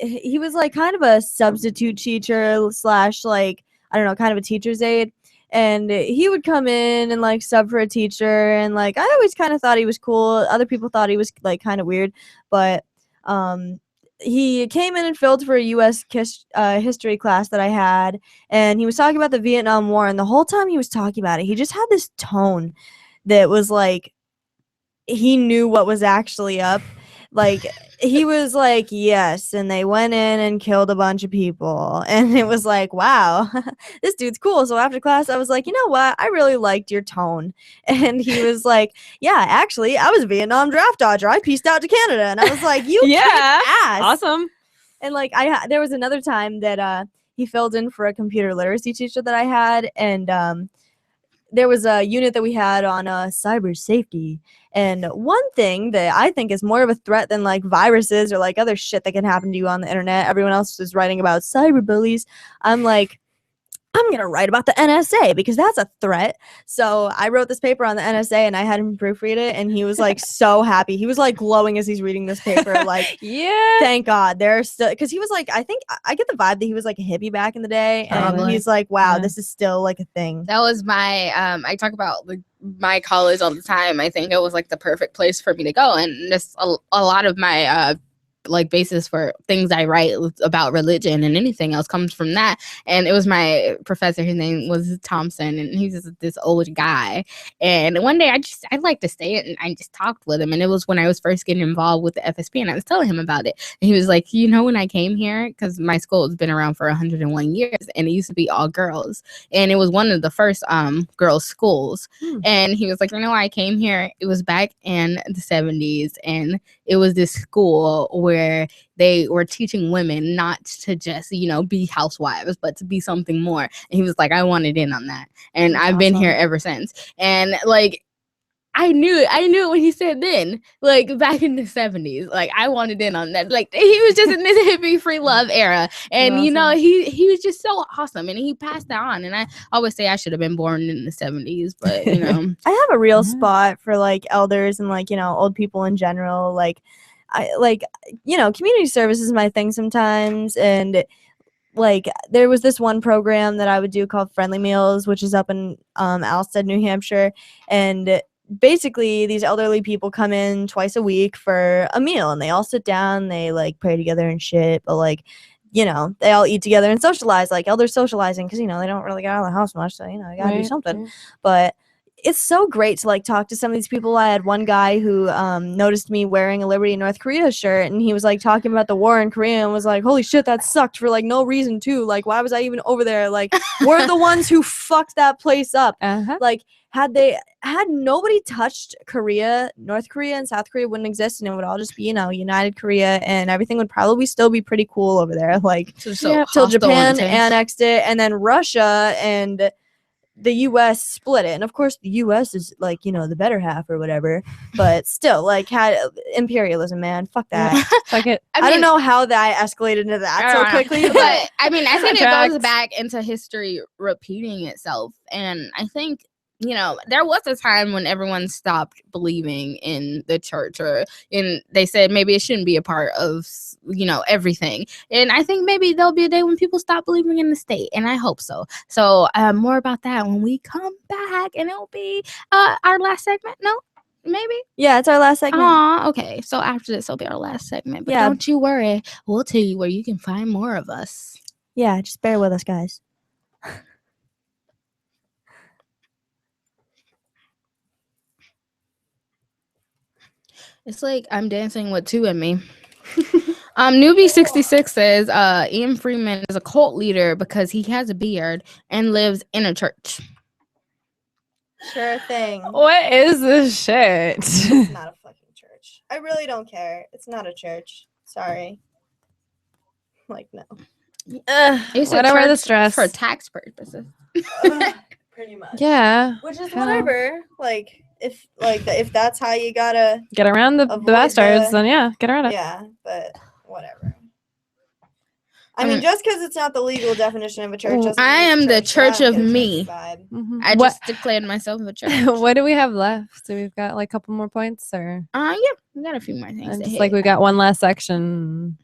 he was like kind of a substitute teacher / like, I don't know, kind of a teacher's aide. And he would come in and like sub for a teacher, and like I always kind of thought he was cool. Other people thought he was like kind of weird, but he came in and filled for a U.S. history class that I had, and he was talking about the Vietnam War, and the whole time he was talking about it, he just had this tone, that was like, he knew what was actually up. Like, he was like, yes, and they went in and killed a bunch of people. And it was like, wow, this dude's cool. So after class, I was like, you know what? I really liked your tone. And he was like, yeah, actually, I was a Vietnam draft dodger. I pieced out to Canada. And I was like, you kick ass. Awesome. And like, there was another time that he filled in for a computer literacy teacher that I had. And there was a unit that we had on cyber safety. And one thing that I think is more of a threat than like viruses or like other shit that can happen to you on the internet, everyone else is writing about cyber bullies. I'm like, I'm going to write about the NSA because that's a threat. So I wrote this paper on the NSA and I had him proofread it. And he was like so happy. He was like glowing as he's reading this paper. Like, Yeah. thank God. They're still, because he was like, I think I get the vibe that he was like a hippie back in the day. And Probably. he's like, wow, Yeah. this is still like a thing. That was my I talk about like my college all the time. I think it was like the perfect place for me to go, and just a lot of my like basis for things I write about religion and anything else comes from that. And it was my professor, his name was Thompson, and he's just this old guy. And one day I'd like to stay and I just talked with him, and it was when I was first getting involved with the FSP, and I was telling him about it. And he was like, you know, when I came here, because my school has been around for 101 years, and it used to be all girls, and it was one of the first girls schools. And he was like, you know, I came here, it was back in the 70s, and it was this school where they were teaching women not to just, you know, be housewives, but to be something more. And he was like, I wanted in on that. And That's I've been here awesome. ever since. And like, I knew it when he said then, like back in the 70s, like I wanted in on that. Like he was just in this hippie free love era. And you know, Awesome. he was just so awesome, and he passed that on. And I always say I should have been born in the 70s, but you know. I have a real Yeah. spot for like elders and like, you know, old people in general. Like, I like, you know, community service is my thing sometimes. And like, there was this one program that I would do called Friendly Meals, which is up in Alstead, New Hampshire. And basically these elderly people come in twice a week for a meal, and they all sit down, they like pray together and shit, but like, you know, they all eat together and socialize, like elders socializing, because, you know, they don't really get out of the house much, so, you know, you gotta do something. But it's so great to like talk to some of these people. I had one guy who noticed me wearing a Liberty North Korea shirt, and he was like talking about the war in Korea and was like, holy shit, that sucked for like no reason too. Like, why was I even over there? Like, we're the ones who fucked that place up. Uh-huh. Like, had nobody touched Korea, North Korea and South Korea wouldn't exist, and it would all just be, you know, united Korea, and everything would probably still be pretty cool over there. Like, So till hostile Japan and intense. annexed it, and then Russia and the US split it. And of course the US is like, you know, the better half or whatever, but still, like, had imperialism, man. Fuck that. Fuck it. I don't know how that escalated into that so quickly, but I mean, I think it goes Correct. back into history repeating itself. And I think, you know, there was a time when everyone stopped believing in the church, they said maybe it shouldn't be a part of, you know, everything. And I think maybe there'll be a day when people stop believing in the state, and I hope so. So more about that when we come back, and it'll be our last segment. No, maybe. Yeah, it's our last segment. Aw, okay. So after this, will be our last segment. But Yeah. don't you worry, we'll tell you where you can find more of us. Yeah, just bear with us, guys. It's like I'm dancing with two in me. Newbie66 says Ian Freeman is a cult leader because he has a beard and lives in a church. Sure thing. What is this shit? It's not a fucking church. I really don't care. It's not a church. Sorry. Like, no. It's a Whatever the church stress. for tax purposes. Pretty much. Yeah. Which is Hell. whatever. Like, if that's how you gotta, Get around the Avoid bastards, the- then yeah, get around it. yeah, but whatever. I mean, just because it's not the legal definition of a church doesn't I mean am the church I don't of get a me. vibe. Mhm. I What just declared myself a church. what do we have left? So we've got like a couple more points, or Yeah, we got a few more things to just hit. like we got one last section.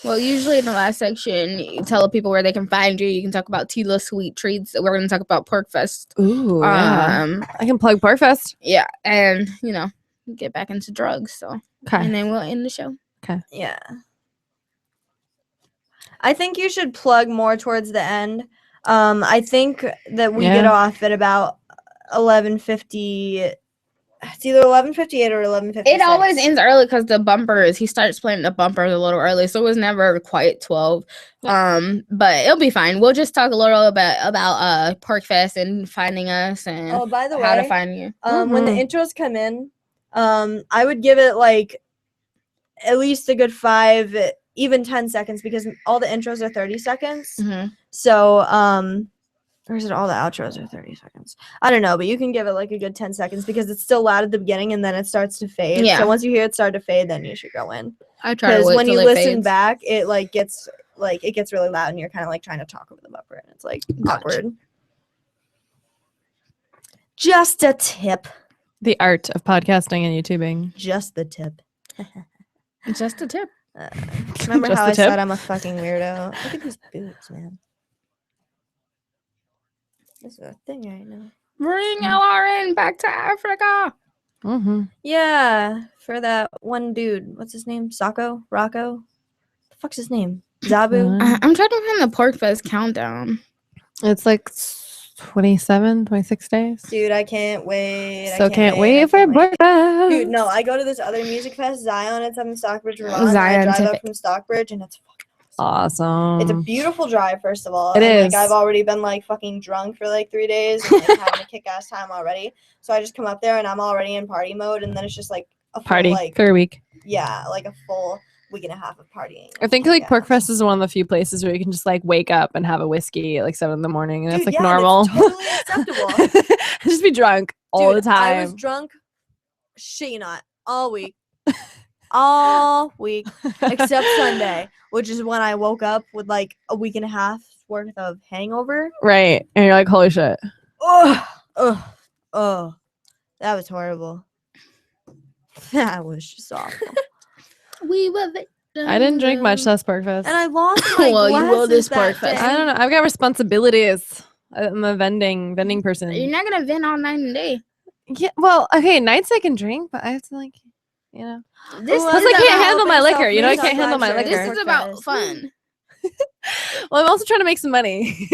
Well, usually in the last section, you tell people where they can find you. You can talk about Tila Sweet Treats. We're going to talk about Pork Fest. Ooh, yeah. I can plug Porkfest. Yeah, and you know, get back into drugs. So, Okay. and then we'll end the show. Yeah. I think you should plug more towards the end. I think that we get Yeah. off at about 11:50 It's either 11:58 or 11:56. It always ends early because the bumpers. He starts playing the bumpers a little early, so it was never quite 12. But it'll be fine. We'll just talk a little about Pork Fest and finding us and Oh, by the how to way, find you. when the intros come in, I would give it like at least a good 5, even 10 seconds, because all the intros are 30 seconds. Mm-hmm. So, or is it all the outros are 30 seconds? I don't know, but you can give it like a good 10 seconds because it's still loud at the beginning and then it starts to fade. Yeah. So once you hear it start to fade, then you should go in. I try to Because wait when till you it listen fades. back, it gets really loud and you're kind of like trying to talk over the bumper and it's like awkward. Just a tip. The art of podcasting and YouTubing. Just the tip. Just a tip. Remember Just how the I tip? said I'm a fucking weirdo? Look at these boots, man. This is a thing right now. Bring LRN back to Africa. Mm-hmm. Yeah, for that one dude. What's his name? Rocco? The fuck's his name? Zabu? I'm trying to find the Pork Fest countdown. It's like 27, 26 days. Dude, I can't wait. So can't wait for Pork Fest. Dude, no, I go to this other music fest, Zion. It's up in Stockbridge, Vermont. And I Zion drive Civic. up from Stockbridge, and it's fucking Awesome. It's a beautiful drive, first of all. It and, is. Like, I've already been, like, fucking drunk for, like, 3 days and, like, having a kick-ass time already. So I just come up there, and I'm already in party mode, and then it's just, like, a full, Party like, for a week. yeah, like, a full week and a half of partying. I think like Pork Fest is one of the few places where you can just like wake up and have a whiskey at like 7 in the morning and Dude, that's like yeah, normal. That's totally acceptable. Just be drunk all the Dude, I time. was drunk, shit you not, all week. All week. Except Sunday, which is when I woke up with like a week and a half worth of hangover. Right. And you're like, holy shit. Oh, that was horrible. That was just awful. We will. I didn't drink much last Pork Fest. And I lost my Well, you will glasses this Pork that Fest. day. I don't know. I've got responsibilities. I'm a vending person. You're not gonna vent all night and day. Yeah. Well, okay. Nights I can drink, but I have to like, you know. This Well, Plus, is I can't about- handle my liquor. You know, I self-made can't handle my self-pleasure. liquor. This is about fun. Well, I'm also trying to make some money.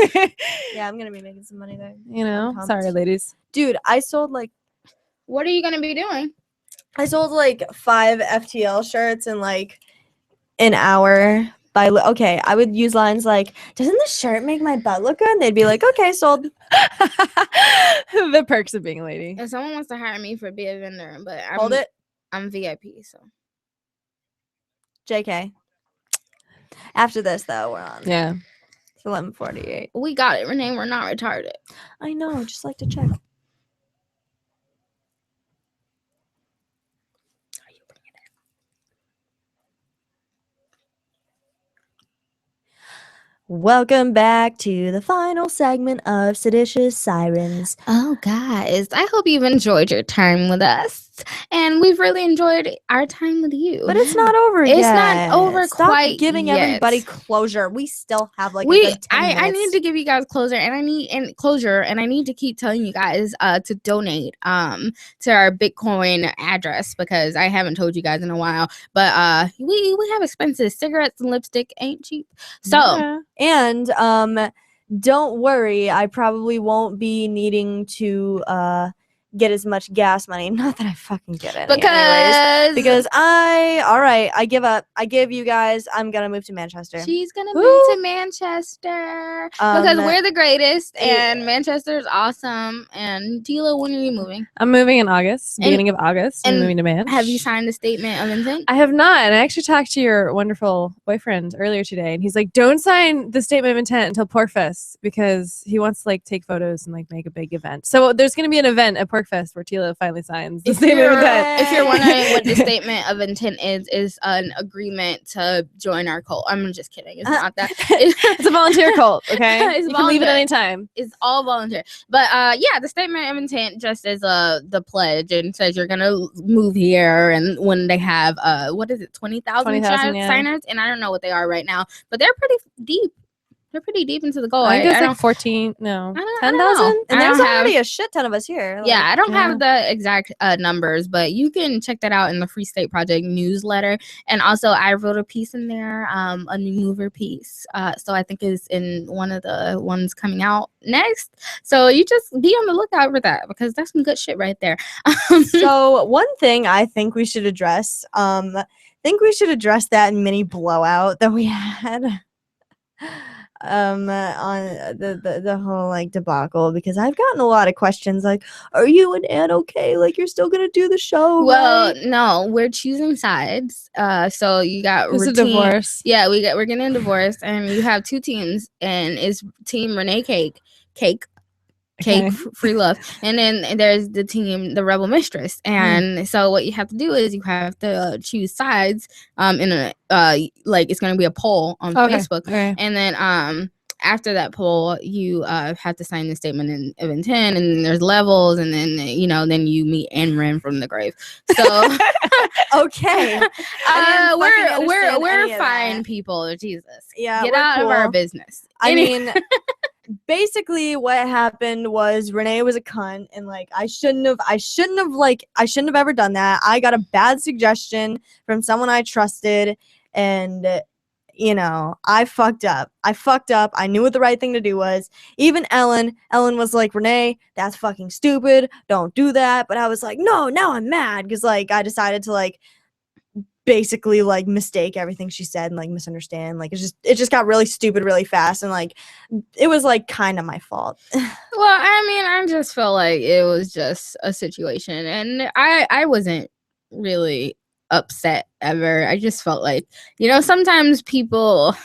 Yeah, I'm gonna be making some money there. You know. pumped. Sorry, ladies. Dude, I sold like What are you gonna be doing? 5 FTL shirts in like an hour. Okay, I would use lines like, "Doesn't this shirt make my butt look good?" And they'd be like, "Okay, sold." The perks of being a lady. If someone wants to hire me for be a vendor, but Hold it, I'm VIP, so JK. After this, though, we're on. Yeah. It's 11:48. we got it, Renee. We're not retarded. I know. Just like to check. Welcome back to the final segment of Seditious Sirens. Oh, guys, I hope you've enjoyed your time with us, and we've really enjoyed our time with you. But it's not over yet. It's not over Stop quite giving yet. everybody closure. We still have like a good 10 I minutes. need to give you guys closure, and I need to keep telling you guys to donate to our Bitcoin address because I haven't told you guys in a while. But we have expenses. Cigarettes and lipstick ain't cheap. So Yeah. And don't worry, I probably won't be needing to get as much gas money. Not that I fucking get it. Because I give up. I give you guys. I'm gonna move to Manchester. she's gonna Woo! move to Manchester because we're the greatest, yeah. and Manchester's awesome. And Tila, when are you moving? I'm moving in August, And- beginning of August. I'm and moving to Man. Have you signed the statement of intent? I have not. And I actually talked to your wonderful boyfriend earlier today, and he's like, "Don't sign the statement of intent until Porkfest because he wants to like take photos and like make a big event." So there's going to be an event at Porkfest where Tila finally signs the statement of intent. If you're wondering what the statement of intent is an agreement to join our cult. I'm just kidding. It's not that. It's a volunteer cult, okay? It's You can leave at volunteer. any time. It's all volunteer. But yeah, the statement of intent just is the pledge and says you're gonna move here, and when they have what is it, 20,000 20,000, yeah. signers, and I don't know what they are right now, but they're pretty deep. They're pretty deep into the goal. I think it's don't- like 14. No, I don't 10,000. know. And I there's don't already have- a shit ton of us here. Yeah, I don't yeah. have the exact numbers, but you can check that out in the Free State Project newsletter. And also, I wrote a piece in there, a new mover piece. So I think is in one of the ones coming out next. So you just be on the lookout for that because that's some good shit right there. So one thing I think we should address, that mini blowout that we had on the whole like debacle, because I've gotten a lot of questions like, are you and Anne okay? Like, you're still gonna do the show? Well, right? no, we're choosing sides. So you got It's a team- divorce. Yeah, we're getting a divorce, and you have two teams, and it's Team Renee Cake, Okay. free love, and then there's the team, the Rebel Mistress. And so what you have to do is you have to choose sides. In a like it's gonna be a poll on Okay. Facebook, Okay. and then after that poll, you have to sign the statement of intent, and then there's levels, and then then you meet Enrin from the grave. So Okay. I didn't fucking understand we're any of fine that. people. Jesus, Yeah, get we're out of our cool. business. I mean, basically what happened was Renee was a cunt, and like I shouldn't have ever done that. I got a bad suggestion from someone I trusted, and I fucked up. I knew what the right thing to do was. Even Ellen was like, Renee, that's fucking stupid. Don't do that. But I was like, no, now I'm mad because like I decided to like basically like mistake everything she said and like misunderstand. Like it just got really stupid really fast, and like it was like kind of my fault. Well, I mean, I just felt like it was just a situation, and I wasn't really upset ever. I just felt like, sometimes people,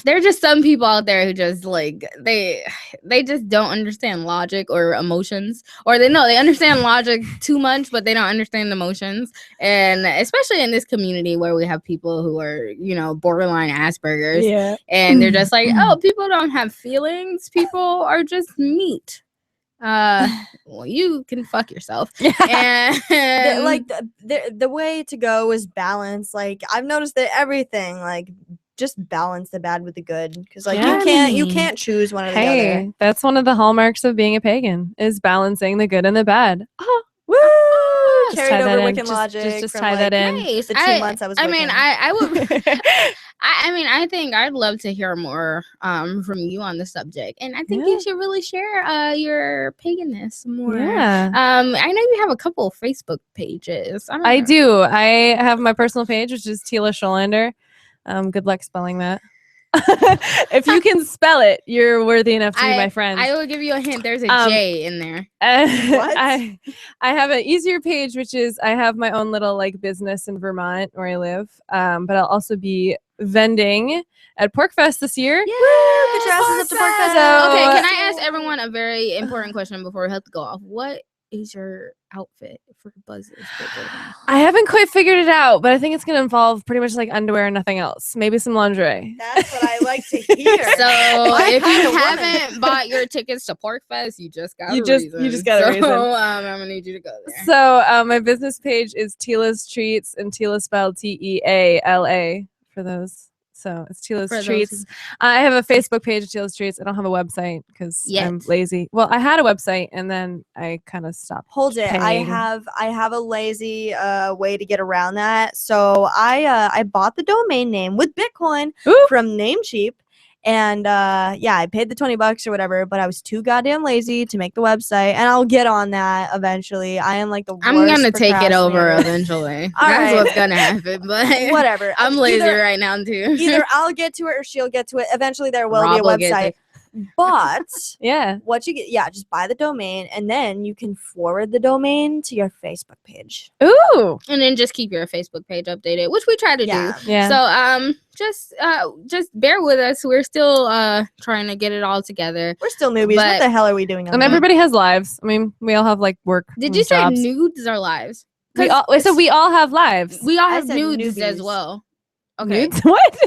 there are just some people out there who just like they just don't understand logic or emotions, or they understand logic too much, but they don't understand emotions. And especially in this community where we have people who are borderline Asperger's, Yeah. and they're just like, oh, people don't have feelings, people are just meat. Well, you can fuck yourself. And The way to go is balance. Like I've noticed that everything, like just balance the bad with the good, because like you can't choose one or the other. Hey, that's one of the hallmarks of being a pagan, is balancing the good and the bad. Oh, Woo! Just Carried tie that over in. Wiccan Just logic. From, tie like, that in. nice. The 2 months I was. I mean, Wiccan. I would. I mean, I think I'd love to hear more from you on the subject, and I think you should really share your paganism more. Yeah. I know you have a couple of Facebook pages. I do. I have my personal page, which is Tila Scholander. Good luck spelling that. If you can spell it, you're worthy enough to be my friend. I will give you a hint. There's a J in there. What? I have an easier page, which is I have my own little like business in Vermont where I live. But I'll also be vending at PorkFest this year. Woo! Get your asses up to PorkFest. So- Okay, can I ask everyone a very important question before we have to go off? What is your outfit for Buzz's birthday? I haven't quite figured it out, but I think it's going to involve pretty much like underwear and nothing else. Maybe some lingerie. That's what I like to hear. So My if kind you of woman. haven't bought your tickets to PorkFest, you just got You a just- reason. you just got a So, reason. I'm gonna need you to go there. So my business page is Tila's Treats, and Tila spelled Teala for those. So it's Tila's For those Treats. I have a Facebook page of Tila's Treats. I don't have a website because I'm Yet. lazy. Well, I had a website and then I kind of stopped. Hold it. I paying. have a lazy way to get around that. So I bought the domain name with Bitcoin Ooh. from Namecheap. And I paid the $20 or whatever, but I was too goddamn lazy to make the website, and I'll get on that eventually. I am like the worst I'm gonna take it over procrastinator. eventually. All That's right. what's gonna happen. But Whatever. I'm lazy Either- right now too. Either I'll get to it or she'll get to it. Eventually there will Rob be a will get website. But Yeah. what you get, just buy the domain, and then you can forward the domain to your Facebook page. Ooh. And then just keep your Facebook page updated, which we try to do. Yeah. So just bear with us. We're still trying to get it all together. We're still newbies. But- What the hell are we doing? On And here? everybody has lives. I mean, we all have like work. Did and you say jobs. nudes are lives? I said we all have lives. We all I have said nudes as newbies. well. Okay. Nudes? What?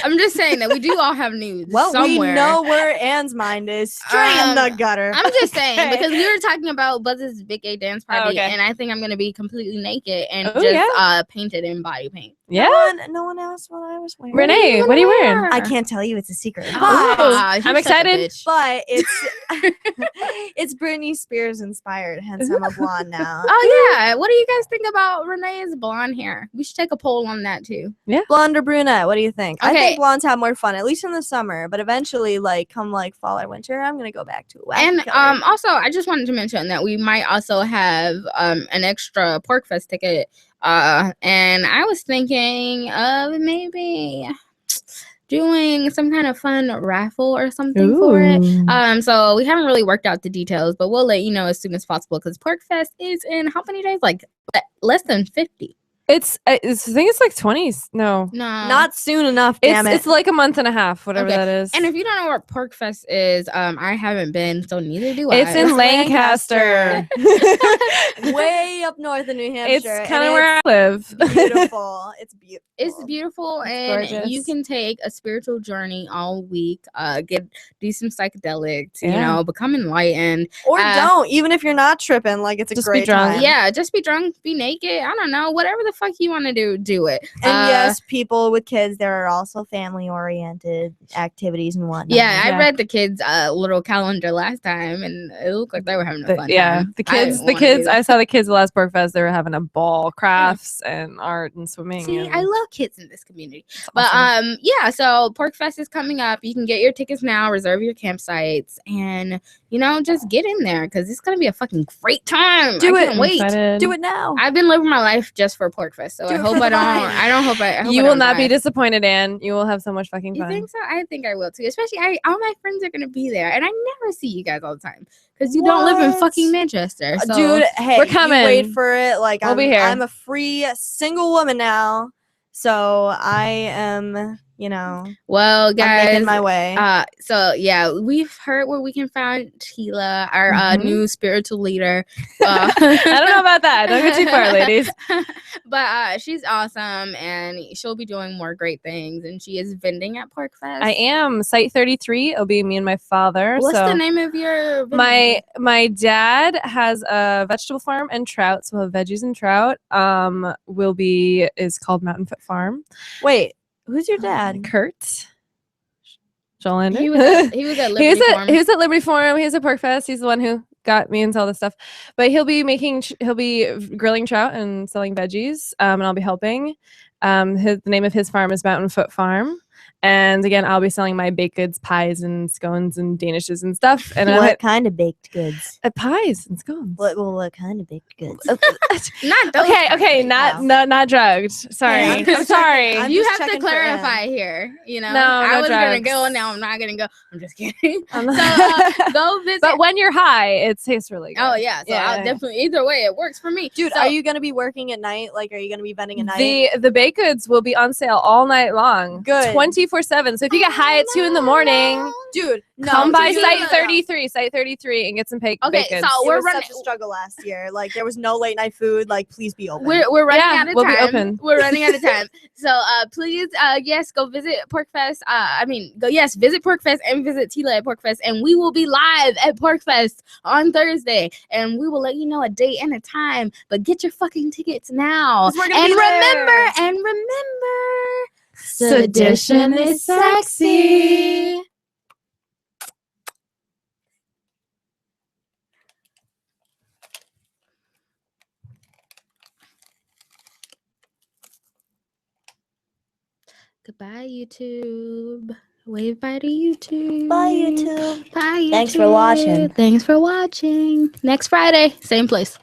I'm just saying that we do all have nudes. Well, somewhere. we know where Anne's mind is. Straight in the gutter. I'm just saying Okay. because we were talking about Buzz's big gay dance party, okay. and I think I'm gonna be completely naked and Oh, just yeah. painted in body paint. Yeah. No one asked what I was wearing. Renee, what are you wearing? I can't tell you. It's a secret. Oh. Ah, I'm you're such a excited. bitch. But it's Britney Spears inspired. Hence, I'm a blonde now. Oh yeah, what do you guys think about Renee's blonde hair? We should take a poll on that too. Blonde or brunette? What do you think? I Okay. think blondes have more fun, at least in the summer. But eventually, like come like fall or winter, I'm gonna go back to a wacky And color. also, I just wanted to mention that we might also have an extra Pork Fest ticket. And I was thinking of maybe doing some kind of fun raffle or something for it. So we haven't really worked out the details, but we'll let you know as soon as possible because Pork Fest is in how many days? Like less than 50. I think it's like 20s. No. Not soon enough. Damn it. It's like a month and a half, whatever Okay. that is. And if you don't know where Pork Fest is, I haven't been, so neither do I. It's in Lancaster. Way up north in New Hampshire. It's kind of where I live. beautiful. It's beautiful. It's beautiful, It's and you gorgeous. can take a spiritual journey all week. Do some psychedelics, you Yeah. know, become enlightened. Or don't, even if you're not tripping. Like it's a Just be great drunk. time. Yeah, just be drunk, be naked. I don't know, whatever the fuck you want to do it. And yes, people with kids, there are also family-oriented activities and whatnot. Yeah, I Yeah. read the kids' little calendar last time, and it looked like they were having a fun time. The I kids. didn't The wanna kids. do I saw the kids at last Pork Fest. They were having a ball, crafts and art and swimming. See, and I love kids in this community. it's But awesome. yeah, so Pork Fest is coming up. You can get your tickets now, reserve your campsites, and just get in there because it's gonna be a fucking great time. Do I it. can't I'm wait. excited. Do it now. I've been living my life just for Pork Fest, so Do I it hope for I the don't. vine. I hope You I will don't not be die. disappointed, Anne. You will have so much fucking You fun. think so? I think I will too. Especially, all my friends are gonna be there, and I never see you guys all the time because you don't live in What? fucking Manchester. So. Dude, hey, We're you coming. wait for it. Like We'll I'm, be here. I'm a free single woman now, so I am. Well, I'm guys, making my way. so yeah, we've heard where we can find Tila, our Mhm. new spiritual leader. I don't know about that. Don't go too far, ladies. But she's awesome, and she'll be doing more great things. And she is vending at Pork Fest. I am Site 33. It'll be me and my father. What's so the name of your vending? my dad has a vegetable farm and trout, so we'll have veggies and trout. Is called Mountain Foot Farm. Wait, who's your dad? Kurt Jolander. He was at Liberty Farm. He was at Liberty Farm. He was at Pork Fest. He's the one who got me into all this stuff. But he'll be grilling trout and selling veggies. And I'll be helping. The name of his farm is Mountain Foot Farm. And again, I'll be selling my baked goods, pies and scones and danishes and stuff. And What kind of baked goods? pies and scones. What kind of baked goods? Not those Okay, kind okay, of not drugged. Sorry, Yeah, I'm just I'm sorry. checking. I'm you just have to checking for clarify here. No, I no was gonna drugs. go. Now I'm not gonna go. I'm just kidding. I'm So not- go visit. But when you're high, it tastes really good. Oh yeah, so Yeah, I'll yeah. definitely either way it works for me. Dude, So- are you gonna be working at night? Like, are you gonna be vending at night? The baked goods will be on sale all night long. Good. 24/7. So if you get high at 2 in the morning, Dude, no, come by dude, Site no. 33, and get some baked Okay, goods. so It we're was running. such a struggle last year. Like, there was no late night food. Like, please be open. We're running Yeah, out of we'll be time. open. We're running out of time. So please yes, go visit Pork Fest. Visit Pork Fest and visit Tila at Pork Fest, and we will be live at Pork Fest on Thursday, and we will let you know a date and a time. But get your fucking tickets now. 'Cause we're gonna And be there. remember, Sedition is sexy. Goodbye, YouTube. Wave bye to YouTube. Bye, YouTube. Bye, YouTube. Thanks for watching. Thanks for watching. Next Friday, same place.